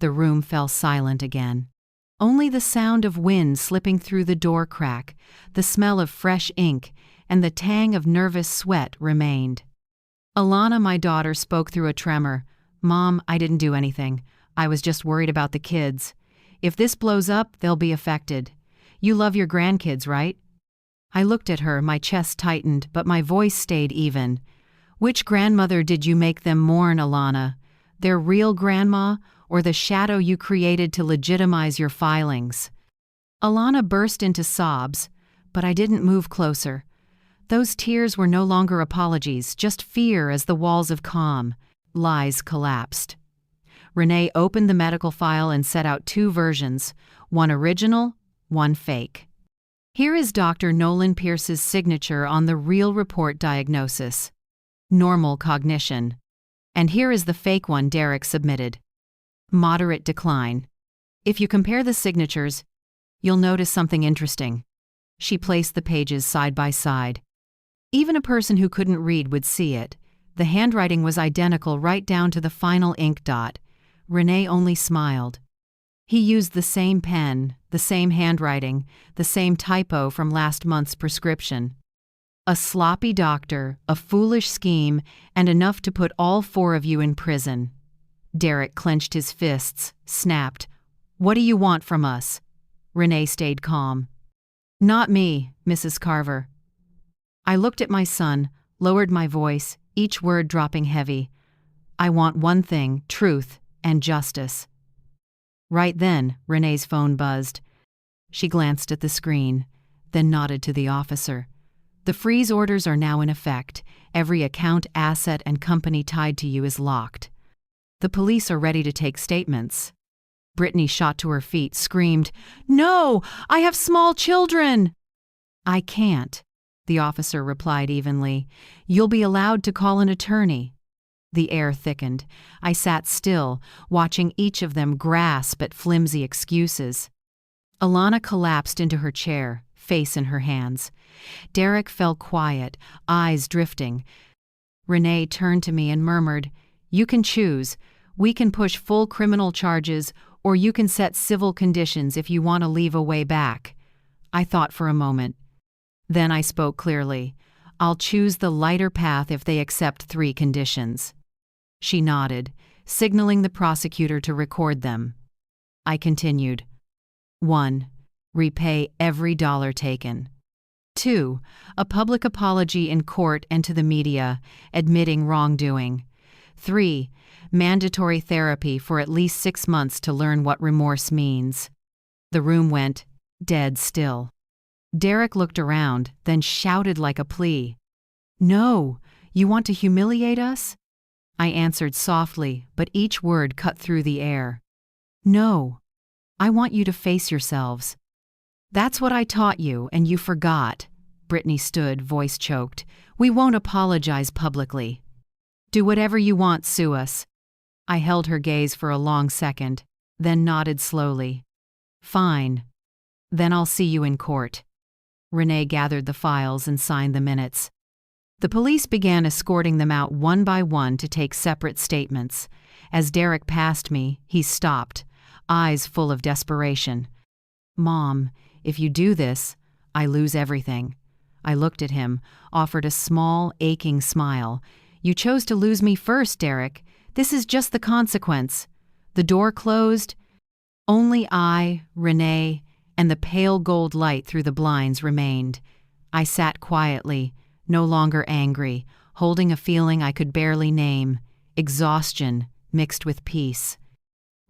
The room fell silent again. Only the sound of wind slipping through the door crack, the smell of fresh ink, and the tang of nervous sweat remained. Alana, my daughter, spoke through a tremor. "Mom, I didn't do anything. I was just worried about the kids. If this blows up, they'll be affected. You love your grandkids, right?" I looked at her, my chest tightened, but my voice stayed even. "Which grandmother did you make them mourn, Alana? Their real grandma, or the shadow you created to legitimize your filings?" Alana burst into sobs, but I didn't move closer. Those tears were no longer apologies, just fear as the walls of calm, lies collapsed. Renee opened the medical file and set out 2 versions, one original, one fake. "Here is Dr. Nolan Pierce's signature on the real report diagnosis. Normal cognition. And here is the fake one Derek submitted. Moderate decline. If you compare the signatures, you'll notice something interesting." She placed the pages side by side. Even a person who couldn't read would see it. The handwriting was identical right down to the final ink dot. Renee only smiled. He used the same pen, the same handwriting, the same typo from last month's prescription. A sloppy doctor, a foolish scheme, and enough to put all 4 of you in prison. Derek clenched his fists, snapped. "What do you want from us?" Renee stayed calm. "Not me, Mrs. Carver." I looked at my son, lowered my voice, each word dropping heavy. "I want one thing, truth and justice." Right then, Renee's phone buzzed. She glanced at the screen, then nodded to the officer. "The freeze orders are now in effect. Every account, asset, and company tied to you is locked. The police are ready to take statements." Brittany shot to her feet, screamed, "No! I have small children!" "I can't," the officer replied evenly. "You'll be allowed to call an attorney." The air thickened. I sat still, watching each of them grasp at flimsy excuses. Alana collapsed into her chair, face in her hands. Derek fell quiet, eyes drifting. Renee turned to me and murmured, "You can choose. We can push full criminal charges, or you can set civil conditions if you want to leave a way back." I thought for a moment. Then I spoke clearly. "I'll choose the lighter path if they accept 3 conditions." She nodded, signaling the prosecutor to record them. I continued. 1. Repay every dollar taken. 2. A public apology in court and to the media, admitting wrongdoing. 3. Mandatory therapy for at least 6 months to learn what remorse means. The room went dead still. Derek looked around, then shouted like a plea. "No! You want to humiliate us?" I answered softly, but each word cut through the air. "No. I want you to face yourselves." "That's what I taught you, and you forgot." Brittany stood, voice choked. "We won't apologize publicly." Do whatever you want, sue us. I held her gaze for a long second, then nodded slowly. Fine. Then I'll see you in court. Renee gathered the files and signed the minutes. The police began escorting them out one by one to take separate statements. As Derek passed me, he stopped, eyes full of desperation. Mom, if you do this, I lose everything. I looked at him, offered a small, aching smile. You chose to lose me first, Derek. This is just the consequence. The door closed. Only I, Renee, and the pale gold light through the blinds remained. I sat quietly, no longer angry, holding a feeling I could barely name, exhaustion mixed with peace.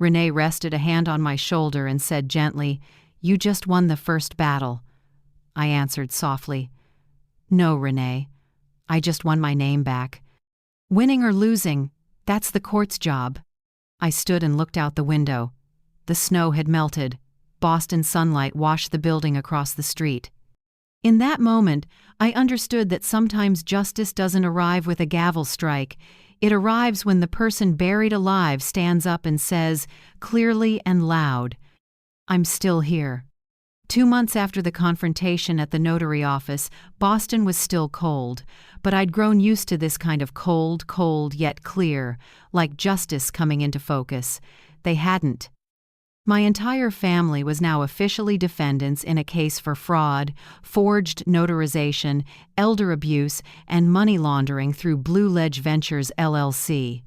Renee rested a hand on my shoulder and said gently, "You just won the first battle." I answered softly, "No, Renee. I just won my name back. Winning or losing, that's the court's job." I stood and looked out the window. The snow had melted. Boston sunlight washed the building across the street. In that moment, I understood that sometimes justice doesn't arrive with a gavel strike. It arrives when the person buried alive stands up and says, clearly and loud, "I'm still here." 2 months after the confrontation at the notary office, Boston was still cold, but I'd grown used to this kind of cold yet clear, like justice coming into focus. They hadn't. My entire family was now officially defendants in a case for fraud, forged notarization, elder abuse, and money laundering through Blue Ledge Ventures LLC.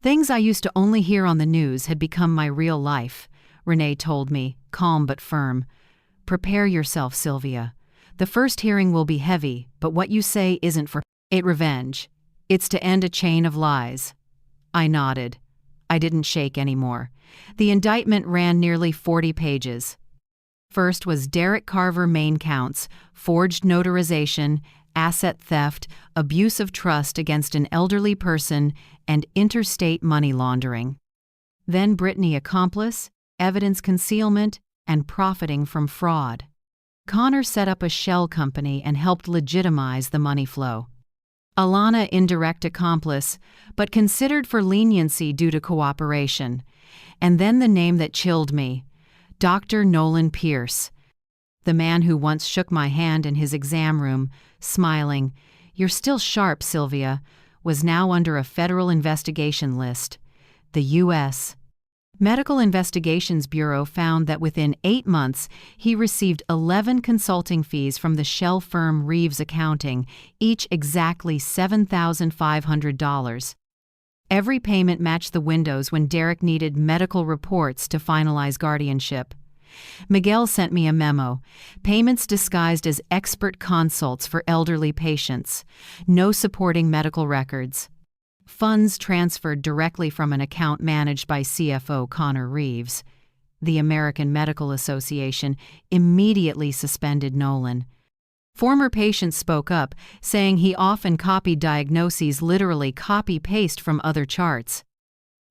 Things I used to only hear on the news had become my real life, Renee told me, calm but firm. "Prepare yourself, Sylvia. The first hearing will be heavy, but what you say isn't for revenge. It's to end a chain of lies." I nodded. I didn't shake anymore. The indictment ran nearly 40 pages. First was Derek Carver main counts, forged notarization, asset theft, abuse of trust against an elderly person, and interstate money laundering. Then Brittany accomplice, evidence concealment, and profiting from fraud. Connor set up a shell company and helped legitimize the money flow. Alana indirect accomplice, but considered for leniency due to cooperation. And then the name that chilled me, Dr. Nolan Pierce. The man who once shook my hand in his exam room, smiling, "You're still sharp, Sylvia," was now under a federal investigation list. The U.S. Medical Investigations Bureau found that within 8 months, he received 11 consulting fees from the shell firm Reeves Accounting, each exactly $7,500. Every payment matched the windows when Derek needed medical reports to finalize guardianship. Miguel sent me a memo. Payments disguised as expert consults for elderly patients. No supporting medical records. Funds transferred directly from an account managed by CFO Connor Reeves. The American Medical Association immediately suspended Nolan. Former patients spoke up, saying he often copied diagnoses literally copy-paste from other charts.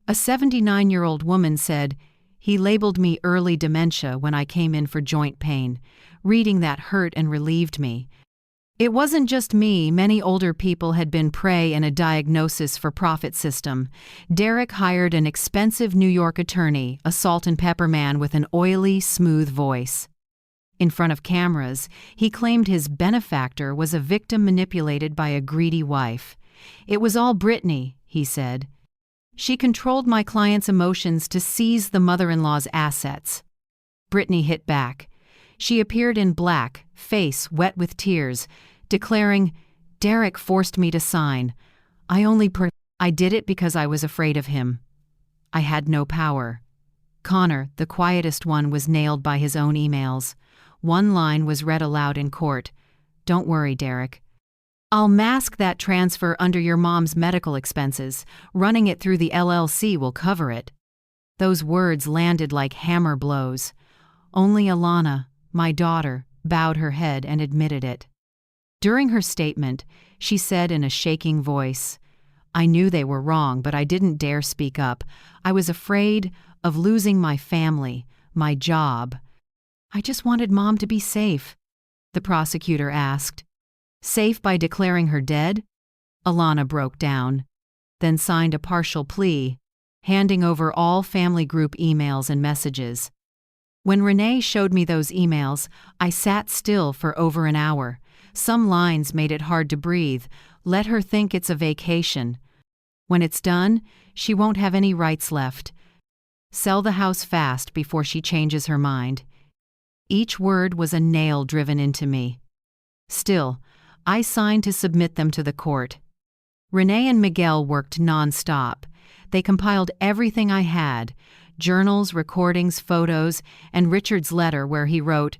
A 79-year-old woman said, "He labeled me early dementia when I came in for joint pain. Reading that hurt and relieved me." It wasn't just me, many older people had been prey in a diagnosis-for-profit system. Derek hired an expensive New York attorney, a salt-and-pepper man with an oily, smooth voice. In front of cameras, he claimed his benefactor was a victim manipulated by a greedy wife. "It was all Brittany," he said. "She controlled my client's emotions to seize the mother-in-law's assets." Brittany hit back. She appeared in black, face wet with tears, declaring, "Derek forced me to sign. I did it because I was afraid of him. I had no power." Connor, the quietest one, was nailed by his own emails. One line was read aloud in court. "Don't worry, Derek. I'll mask that transfer under your mom's medical expenses. Running it through the LLC will cover it." Those words landed like hammer blows. Only Alana, my daughter, bowed her head and admitted it. During her statement, she said in a shaking voice, "I knew they were wrong, but I didn't dare speak up. I was afraid of losing my family, my job. I just wanted Mom to be safe." The prosecutor asked, "Safe by declaring her dead?" Alana broke down. then signed a partial plea, handing over all family group emails and messages. When Renee showed me those emails, I sat still for over an hour. Some lines made it hard to breathe. Let her think it's a vacation. When it's done, she won't have any rights left. Sell the house fast before she changes her mind. Each word was a nail driven into me. Still, I signed to submit them to the court. Renee and Miguel worked non-stop. They compiled everything I had: journals, recordings, photos, and Richard's letter where he wrote,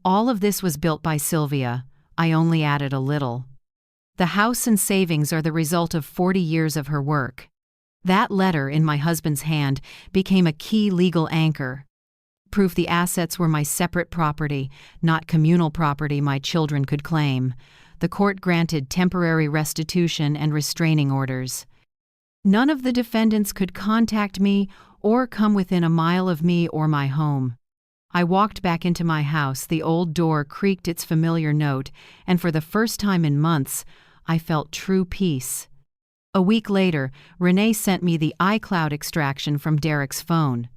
"All of this was built by Sylvia. I only added a little." The house and savings are the result of 40 years of her work. That letter in my husband's hand became a key legal anchor. Proof the assets were my separate property, not communal property my children could claim. The court granted temporary restitution and restraining orders. None of the defendants could contact me or come within a mile of me or my home. I walked back into my house, the old door creaked its familiar note, and for the first time in months, I felt true peace. A week later, Renee sent me the iCloud extraction from Derek's phone.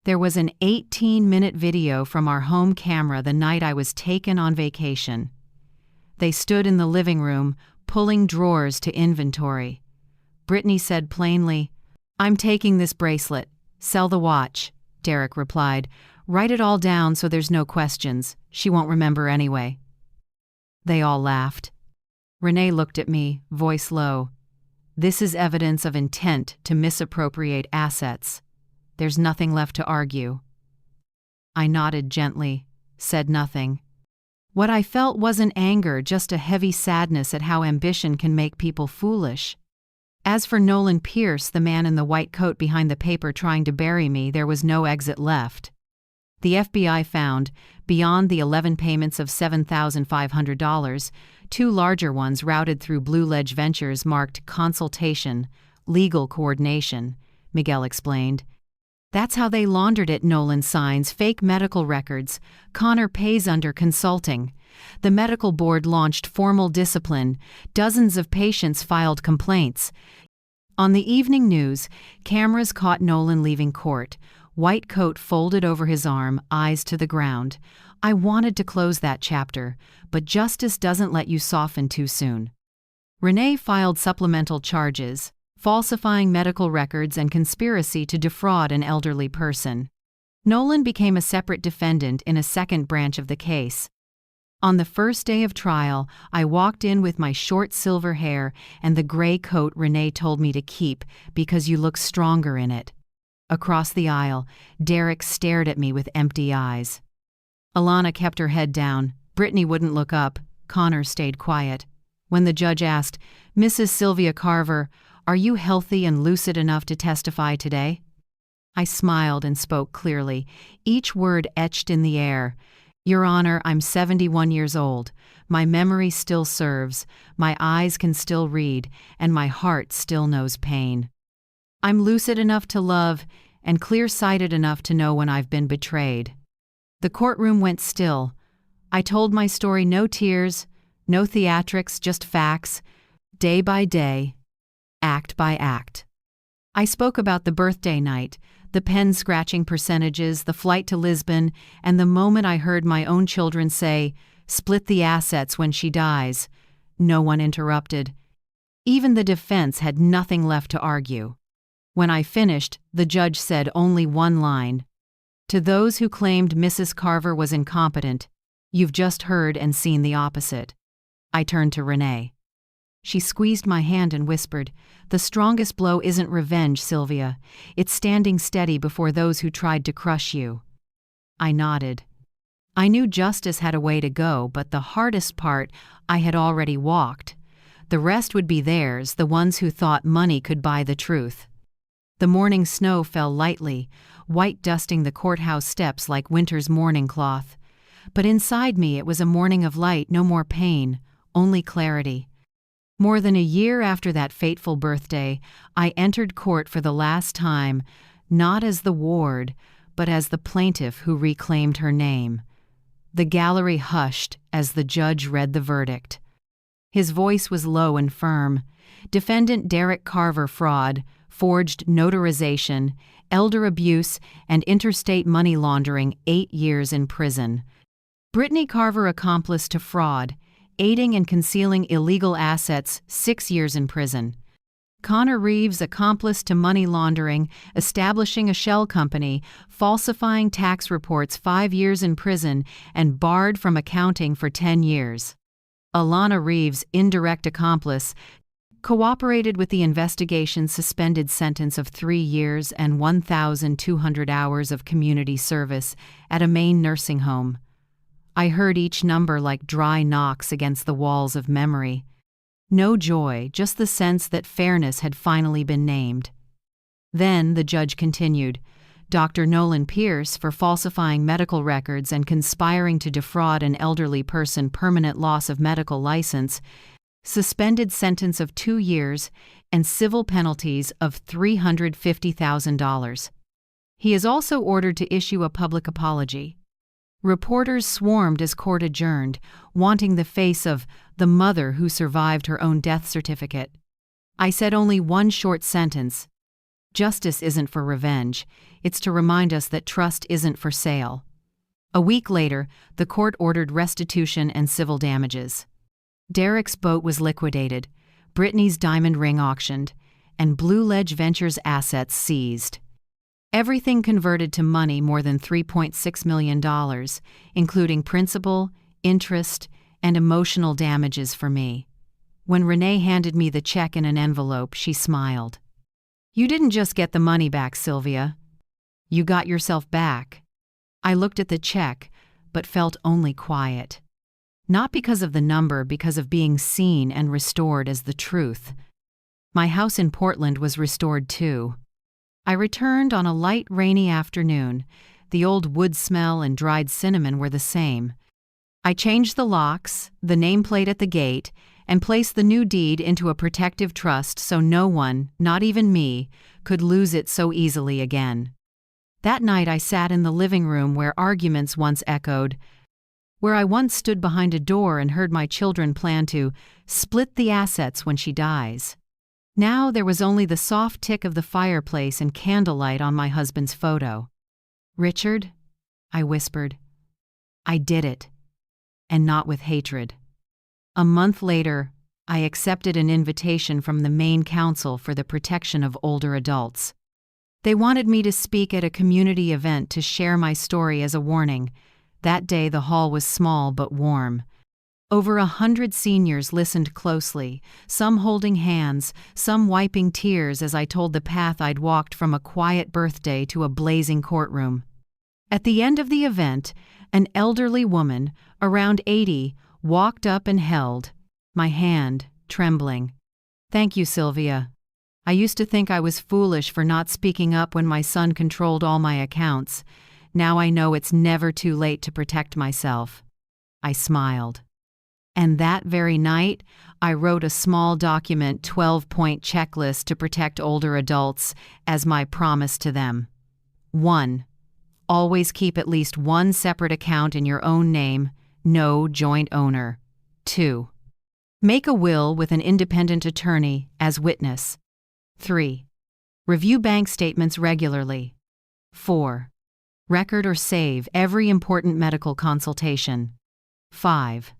There was an 18-minute video from our home camera the night I was taken on vacation. They stood in the living room, pulling drawers to inventory. Brittany said plainly, "I'm taking this bracelet. Sell the watch." Derek replied, "Write it all down so there's no questions. She won't remember anyway." They all laughed. Renee looked at me, voice low. "This is evidence of intent to misappropriate assets. There's nothing left to argue." I nodded gently, said nothing. What I felt wasn't anger, just a heavy sadness at how ambition can make people foolish. As for Nolan Pierce, the man in the white coat behind the paper trying to bury me, there was no exit left. The FBI found, beyond the 11 payments of $7,500, 2 larger ones routed through Blue Ledge Ventures marked consultation, legal coordination, Miguel explained. "That's how they laundered it," Nolan signs, "fake medical records. Connor pays under consulting. The medical board launched formal discipline. Dozens of patients filed complaints." On the evening news, cameras caught Nolan leaving court, white coat folded over his arm, eyes to the ground. I wanted to close that chapter, but justice doesn't let you soften too soon. Renee filed supplemental charges, falsifying medical records and conspiracy to defraud an elderly person. Nolan became a separate defendant in a second branch of the case. On the first day of trial, I walked in with my short silver hair and the gray coat Renee told me to keep because you look stronger in it. Across the aisle, Derek stared at me with empty eyes. Alana kept her head down. Brittany wouldn't look up. Connor stayed quiet. When the judge asked, "Mrs. Sylvia Carver, are you healthy and lucid enough to testify today?" I smiled and spoke clearly, each word etched in the air. "Your Honor, I'm 71 years old. My memory still serves, my eyes can still read, and my heart still knows pain. I'm lucid enough to love and clear-sighted enough to know when I've been betrayed." The courtroom went still. I told my story, no tears, no theatrics, just facts, day by day, act by act. I spoke about the birthday night, the pen-scratching percentages, the flight to Lisbon, and the moment I heard my own children say, "Split the assets when she dies." No one interrupted. Even the defense had nothing left to argue. When I finished, the judge said only one line. "To those who claimed Mrs. Carver was incompetent, you've just heard and seen the opposite." I turned to Renee. She squeezed my hand and whispered, "The strongest blow isn't revenge, Sylvia. It's standing steady before those who tried to crush you." I nodded. I knew justice had a way to go, but the hardest part I had already walked. The rest would be theirs, the ones who thought money could buy the truth. The morning snow fell lightly, white dusting the courthouse steps like winter's mourning cloth. But inside me it was a morning of light, no more pain, only clarity. More than a year after that fateful birthday, I entered court for the last time, not as the ward, but as the plaintiff who reclaimed her name. The gallery hushed as the judge read the verdict. His voice was low and firm. Defendant Derek Carver fraud, forged notarization, elder abuse, and interstate money laundering, 8 years in prison. Brittany Carver accomplice to fraud, aiding and concealing illegal assets, 6 years in prison. Connor Reeves accomplice to money laundering, establishing a shell company, falsifying tax reports, 5 years in prison, and barred from accounting for 10 years. Alana Reeves, indirect accomplice, cooperated with the investigation, suspended sentence of 3 years and 1,200 hours of community service at a Maine nursing home. I heard each number like dry knocks against the walls of memory. No joy, just the sense that fairness had finally been named. Then the judge continued. Dr. Nolan Pierce for falsifying medical records and conspiring to defraud an elderly person, permanent loss of medical license, suspended sentence of 2 years and civil penalties of $350,000. He is also ordered to issue a public apology. Reporters swarmed as court adjourned, wanting the face of the mother who survived her own death certificate. I said only one short sentence. Justice isn't for revenge, it's to remind us that trust isn't for sale. A week later, the court ordered restitution and civil damages. Derek's boat was liquidated, Brittany's diamond ring auctioned, and Blue Ledge Ventures assets seized. Everything converted to money, more than $3.6 million, including principal, interest, and emotional damages for me. When Renee handed me the check in an envelope, she smiled. "You didn't just get the money back, Sylvia. You got yourself back." I looked at the check, but felt only quiet. Not because of the number, because of being seen and restored as the truth. My house in Portland was restored too. I returned on a light, rainy afternoon. The old wood smell and dried cinnamon were the same. I changed the locks, the nameplate at the gate, and placed the new deed into a protective trust so no one, not even me, could lose it so easily again. That night I sat in the living room where arguments once echoed, where I once stood behind a door and heard my children plan to split the assets when she dies. Now there was only the soft tick of the fireplace and candlelight on my husband's photo. "Richard," I whispered, "I did it, and not with hatred." A month later, I accepted an invitation from the Maine Council for the Protection of Older Adults. They wanted me to speak at a community event to share my story as a warning. That day the hall was small but warm. Over 100 seniors listened closely, some holding hands, some wiping tears as I told the path I'd walked from a quiet birthday to a blazing courtroom. At the end of the event, an elderly woman, around 80, walked up and held my hand, trembling. "Thank you, Sylvia. I used to think I was foolish for not speaking up when my son controlled all my accounts. Now I know it's never too late to protect myself." I smiled. And that very night, I wrote a small document 12-point checklist to protect older adults as my promise to them. 1. Always keep at least one separate account in your own name, no joint owner. 2. Make a will with an independent attorney as witness. 3. Review bank statements regularly. 4. Record or save every important medical consultation. 5.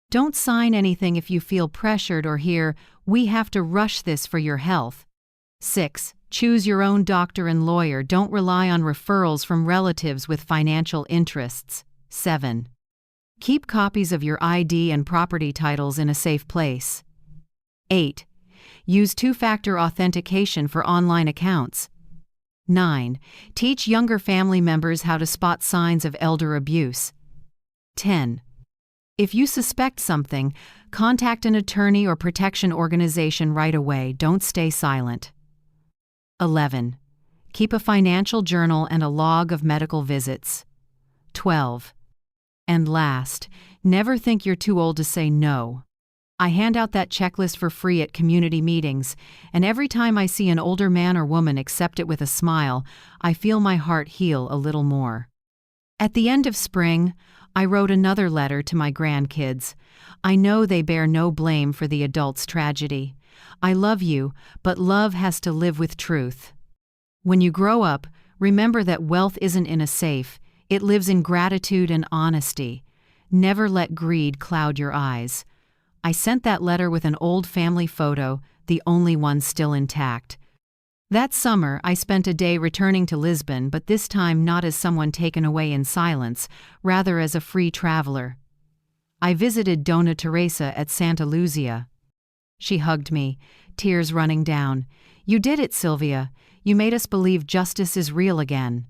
Don't sign anything if you feel pressured or hear, "We have to rush this for your health." 6. Choose your own doctor and lawyer. Don't rely on referrals from relatives with financial interests. 7. Keep copies of your ID and property titles in a safe place. 8. Use two-factor authentication for online accounts. 9. Teach younger family members how to spot signs of elder abuse. 10. If you suspect something, contact an attorney or protection organization right away. Don't stay silent. 11. Keep a financial journal and a log of medical visits. 12. And last, never think you're too old to say no. I hand out that checklist for free at community meetings, and every time I see an older man or woman accept it with a smile, I feel my heart heal a little more. At the end of spring, I wrote another letter to my grandkids. I know they bear no blame for the adult's tragedy. I love you, but love has to live with truth. When you grow up, remember that wealth isn't in a safe, it lives in gratitude and honesty. Never let greed cloud your eyes. I sent that letter with an old family photo, the only one still intact. That summer, I spent a day returning to Lisbon, but this time not as someone taken away in silence, rather as a free traveler. I visited Dona Teresa at Santa Luzia. She hugged me, tears running down. "You did it, Sylvia. You made us believe justice is real again."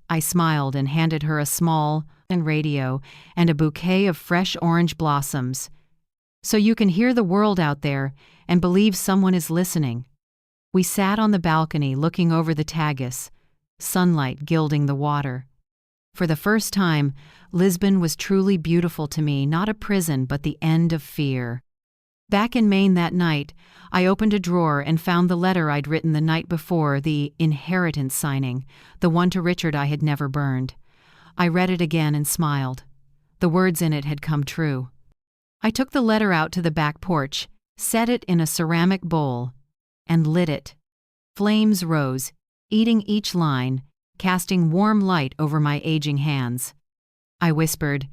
I smiled and handed her a small radio and a bouquet of fresh orange blossoms. "So you can hear the world out there and believe someone is listening." We sat on the balcony looking over the Tagus, sunlight gilding the water. For the first time, Lisbon was truly beautiful to me, not a prison but the end of fear. Back in Maine that night, I opened a drawer and found the letter I'd written the night before, the inheritance signing, the one to Richard I had never burned. I read it again and smiled. The words in it had come true. I took the letter out to the back porch, set it in a ceramic bowl, and lit it. Flames rose, eating each line, casting warm light over my aging hands. I whispered,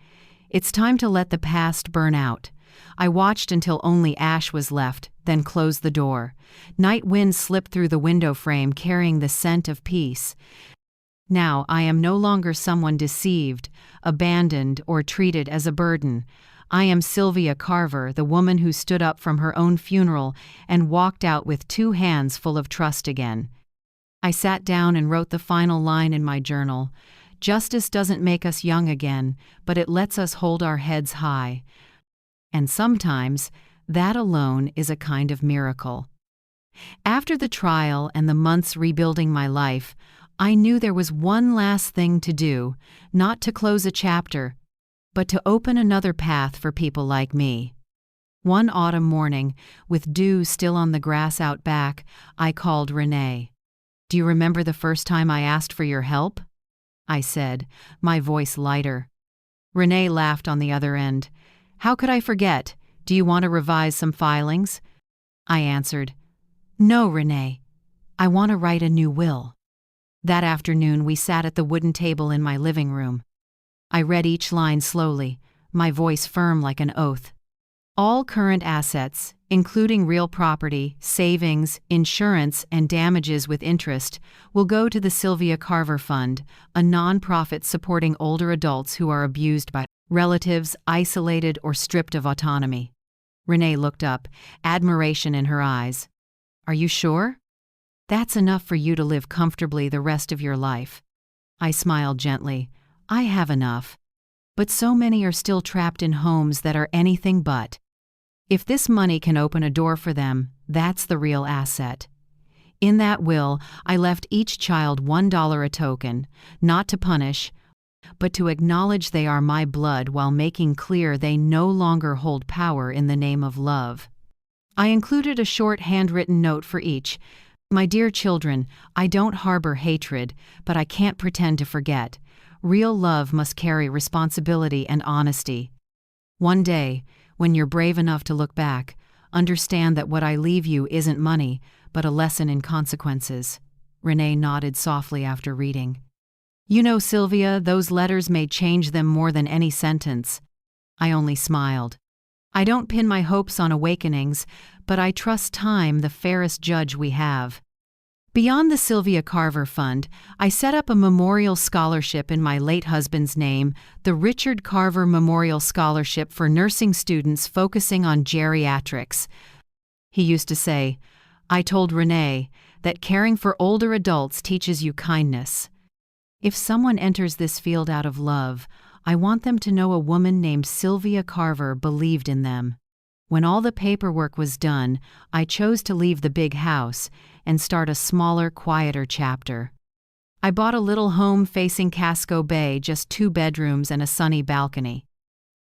"It's time to let the past burn out." I watched until only ash was left, then closed the door. Night wind slipped through the window frame carrying the scent of peace. Now I am no longer someone deceived, abandoned, or treated as a burden. I am Sylvia Carver, the woman who stood up from her own funeral and walked out with 2 hands full of trust again. I sat down and wrote the final line in my journal. Justice doesn't make us young again, but it lets us hold our heads high. And sometimes, that alone is a kind of miracle. After the trial and the months rebuilding my life, I knew there was one last thing to do, not to close a chapter, but to open another path for people like me. One autumn morning, with dew still on the grass out back, I called Renee. "Do you remember the first time I asked for your help?" I said, my voice lighter. Renee laughed on the other end. "How could I forget? Do you want to revise some filings?" I answered, "No, Renee. I want to write a new will." That afternoon we sat at the wooden table in my living room. I read each line slowly, my voice firm like an oath. All current assets, including real property, savings, insurance, and damages with interest, will go to the Sylvia Carver Fund, a non-profit supporting older adults who are abused by relatives, isolated, or stripped of autonomy. Renee looked up, admiration in her eyes. "Are you sure? That's enough for you to live comfortably the rest of your life." I smiled gently. "I have enough. But so many are still trapped in homes that are anything but. If this money can open a door for them, that's the real asset." In that will, I left each child $1 a token, not to punish, but to acknowledge they are my blood while making clear they no longer hold power in the name of love. I included a short handwritten note for each. "My dear children, I don't harbor hatred, but I can't pretend to forget. Real love must carry responsibility and honesty. One day, when you're brave enough to look back, understand that what I leave you isn't money, but a lesson in consequences." Renee nodded softly after reading. "You know, Sylvia, those letters may change them more than any sentence." I only smiled. "I don't pin my hopes on awakenings, but I trust time, the fairest judge we have." Beyond the Sylvia Carver Fund, I set up a memorial scholarship in my late husband's name, the Richard Carver Memorial Scholarship for nursing students focusing on geriatrics. He used to say, "I told Renee that caring for older adults teaches you kindness." If someone enters this field out of love, I want them to know a woman named Sylvia Carver believed in them. When all the paperwork was done, I chose to leave the big house and start a smaller, quieter chapter. I bought a little home facing Casco Bay, just 2 bedrooms and a sunny balcony.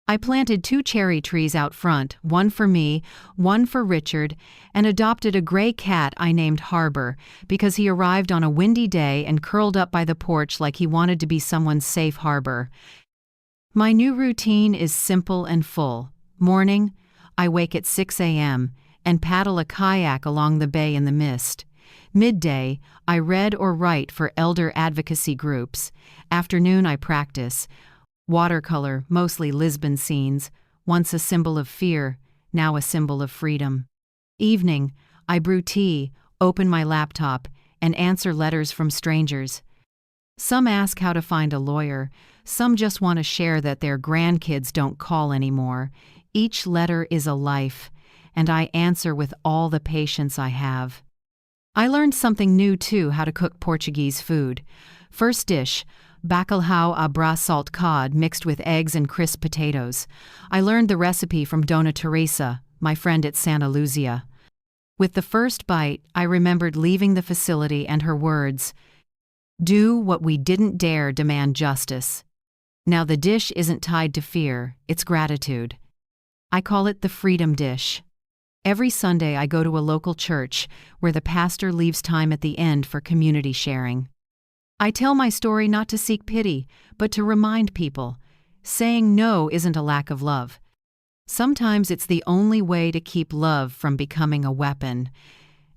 I planted 2 cherry trees out front, one for me, one for Richard, and adopted a gray cat I named Harbor because he arrived on a windy day and curled up by the porch like he wanted to be someone's safe harbor. My new routine is simple and full. Morning, I wake at 6 a.m. and paddle a kayak along the bay in the mist. Midday, I read or write for elder advocacy groups. Afternoon, I practice. Watercolor, mostly Lisbon scenes, once a symbol of fear, now a symbol of freedom. Evening, I brew tea, open my laptop, and answer letters from strangers. Some ask how to find a lawyer, some just want to share that their grandkids don't call anymore. Each letter is a life, and I answer with all the patience I have. I learned something new too, how to cook Portuguese food. First dish, bacalhau à brás salt cod mixed with eggs and crisp potatoes. I learned the recipe from Dona Teresa, my friend at Santa Luzia. With the first bite, I remembered leaving the facility and her words, "Do what we didn't dare demand justice." Now the dish isn't tied to fear, it's gratitude. I call it the freedom dish. Every Sunday I go to a local church where the pastor leaves time at the end for community sharing. I tell my story not to seek pity, but to remind people, saying no isn't a lack of love. Sometimes it's the only way to keep love from becoming a weapon.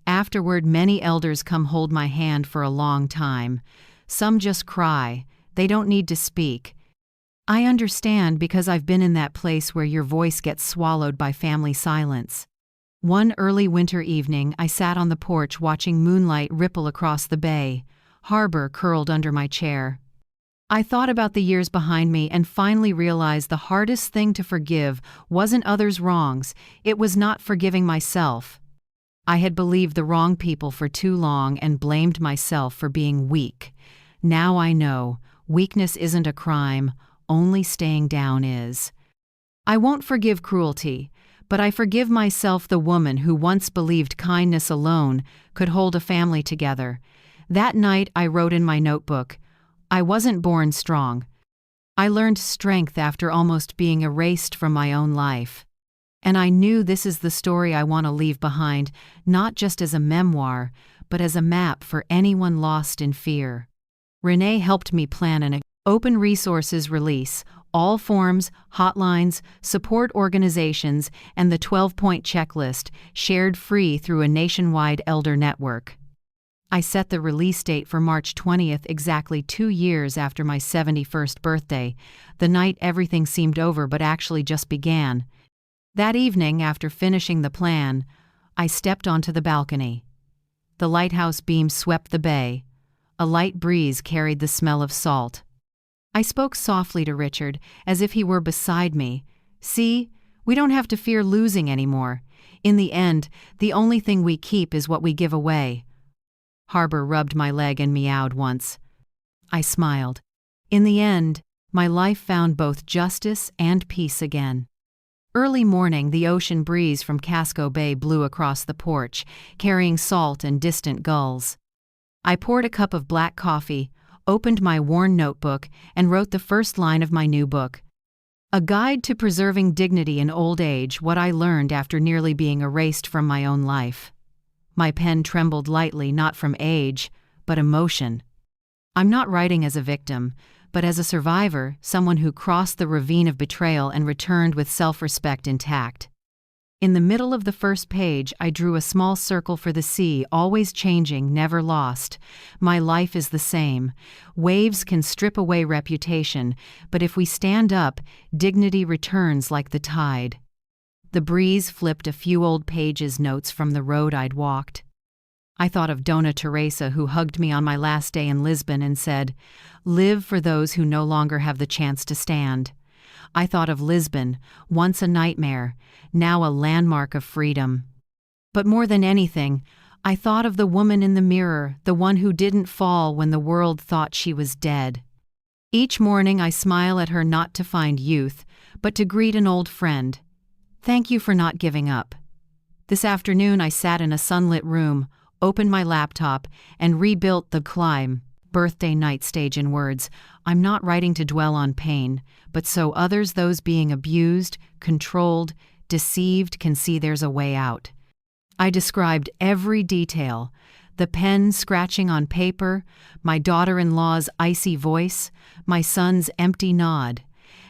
Afterward, many elders come hold my hand for a long time. Some just cry. They don't need to speak. I understand because I've been in that place where your voice gets swallowed by family silence. One early winter evening, I sat on the porch watching moonlight ripple across the bay, harbor curled under my chair. I thought about the years behind me and finally realized the hardest thing to forgive wasn't others' wrongs, it was not forgiving myself. I had believed the wrong people for too long and blamed myself for being weak. Now I know, weakness isn't a crime, only staying down is. I won't forgive cruelty, but I forgive myself, the woman who once believed kindness alone could hold a family together. That night I wrote in my notebook, I wasn't born strong. I learned strength after almost being erased from my own life. And I knew this is the story I want to leave behind, not just as a memoir, but as a map for anyone lost in fear. Renee helped me plan an open resources release, all forms, hotlines, support organizations, and the 12-point checklist shared free through a nationwide elder network. I set the release date for March 20th, exactly 2 years after my 71st birthday, the night everything seemed over but actually just began. That evening, after finishing the plan, I stepped onto the balcony. The lighthouse beam swept the bay. A light breeze carried the smell of salt. I spoke softly to Richard, as if he were beside me. See, we don't have to fear losing anymore. In the end, the only thing we keep is what we give away. Harbor rubbed my leg and meowed once. I smiled. In the end, my life found both justice and peace again. Early morning, the ocean breeze from Casco Bay blew across the porch, carrying salt and distant gulls. I poured a cup of black coffee, opened my worn notebook, and wrote the first line of my new book. A Guide to Preserving Dignity in Old Age, What I Learned After Nearly Being Erased from My Own Life. My pen trembled lightly, not from age, but emotion. I'm not writing as a victim, but as a survivor, someone who crossed the ravine of betrayal and returned with self-respect intact. In the middle of the first page, I drew a small circle for the sea, always changing, never lost. My life is the same. Waves can strip away reputation, but if we stand up, dignity returns like the tide. The breeze flipped a few old pages notes from the road I'd walked. I thought of Dona Teresa, who hugged me on my last day in Lisbon and said, "Live for those who no longer have the chance to stand." I thought of Lisbon, once a nightmare, now a landmark of freedom. But more than anything, I thought of the woman in the mirror, the one who didn't fall when the world thought she was dead. Each morning I smile at her, not to find youth, but to greet an old friend. Thank you for not giving up. This afternoon I sat in a sunlit room, opened my laptop, and rebuilt the climb. Birthday night stage in words. I'm not writing to dwell on pain, but so others, those being abused, controlled, deceived, can see there's a way out. I described every detail: the pen scratching on paper, my daughter-in-law's icy voice, my son's empty nod.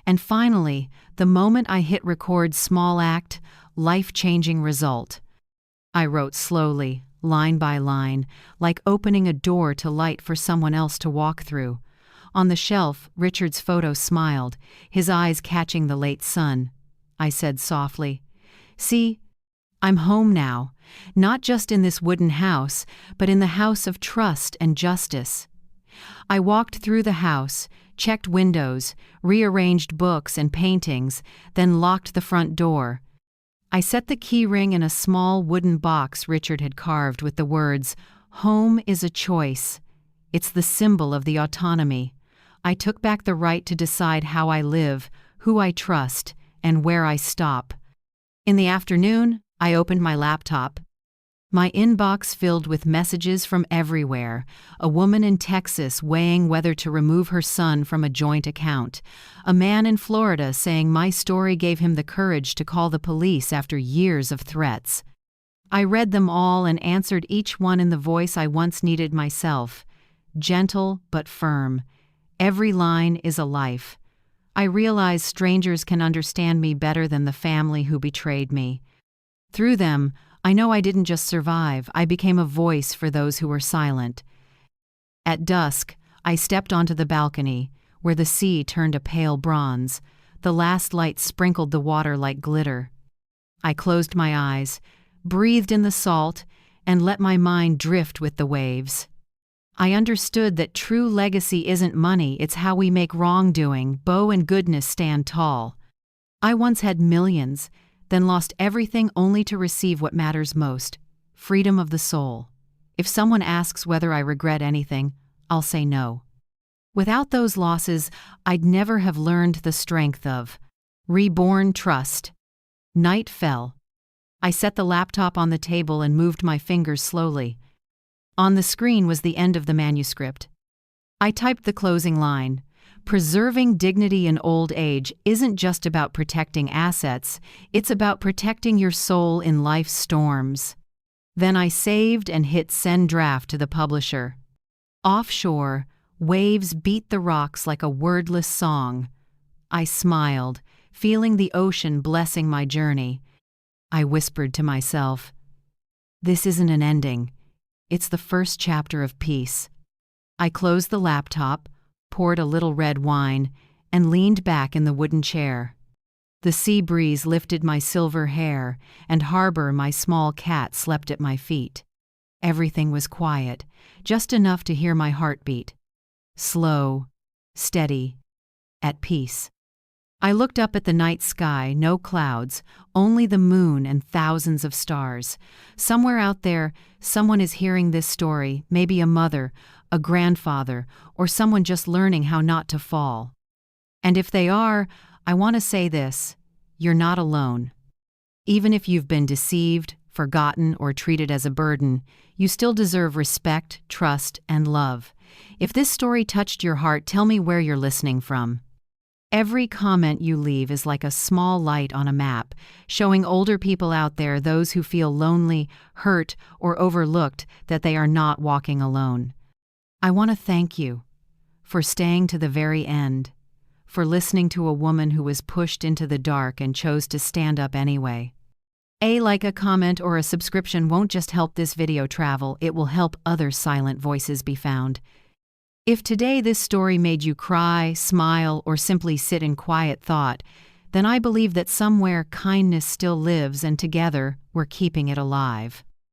And finally, the moment I hit record, small act, life-changing result. I wrote slowly, line by line, like opening a door to light for someone else to walk through. On the shelf, Richard's photo smiled, his eyes catching the late sun. I said softly, "See, I'm home now, not just in this wooden house, but in the house of trust and justice." I walked through the house, checked windows, rearranged books and paintings, then locked the front door. I set the key ring in a small wooden box Richard had carved with the words, "Home is a choice." It's the symbol of the autonomy. I took back the right to decide how I live, who I trust, and where I stop. In the afternoon, I opened my laptop. My inbox filled with messages from everywhere. A woman in Texas weighing whether to remove her son from a joint account. A man in Florida saying my story gave him the courage to call the police after years of threats. I read them all and answered each one in the voice I once needed myself. Gentle but firm. Every line is a life. I realize strangers can understand me better than the family who betrayed me. Through them, I know I didn't just survive, I became a voice for those who were silent. At dusk, I stepped onto the balcony, where the sea turned a pale bronze. The last light sprinkled the water like glitter. I closed my eyes, breathed in the salt, and let my mind drift with the waves. I understood that true legacy isn't money, it's how we make wrongdoing, bow and goodness stand tall. I once had millions, then lost everything only to receive what matters most, freedom of the soul. If someone asks whether I regret anything, I'll say no. Without those losses, I'd never have learned the strength of reborn trust. Night fell. I set the laptop on the table and moved my fingers slowly. On the screen was the end of the manuscript. I typed the closing line. Preserving dignity in old age isn't just about protecting assets, it's about protecting your soul in life's storms. Then I saved and hit send draft to the publisher. Offshore, waves beat the rocks like a wordless song. I smiled, feeling the ocean blessing my journey. I whispered to myself, "This isn't an ending. It's the first chapter of peace." I closed the laptop, poured a little red wine, and leaned back in the wooden chair. The sea breeze lifted my silver hair, and Harbor, my small cat, slept at my feet. Everything was quiet, just enough to hear my heartbeat. Slow, steady, at peace. I looked up at the night sky, no clouds, only the moon and thousands of stars. Somewhere out there, someone is hearing this story, maybe a mother, a grandfather, or someone just learning how not to fall. And if they are, I want to say this: you're not alone. Even if you've been deceived, forgotten, or treated as a burden, you still deserve respect, trust, and love. If this story touched your heart, tell me where you're listening from. Every comment you leave is like a small light on a map, showing older people out there, those who feel lonely, hurt, or overlooked, that they are not walking alone. I want to thank you for staying to the very end, for listening to a woman who was pushed into the dark and chose to stand up anyway. A like, a comment, or a subscription won't just help this video travel, it will help other silent voices be found. If today this story made you cry, smile, or simply sit in quiet thought, then I believe that somewhere kindness still lives, and together we're keeping it alive.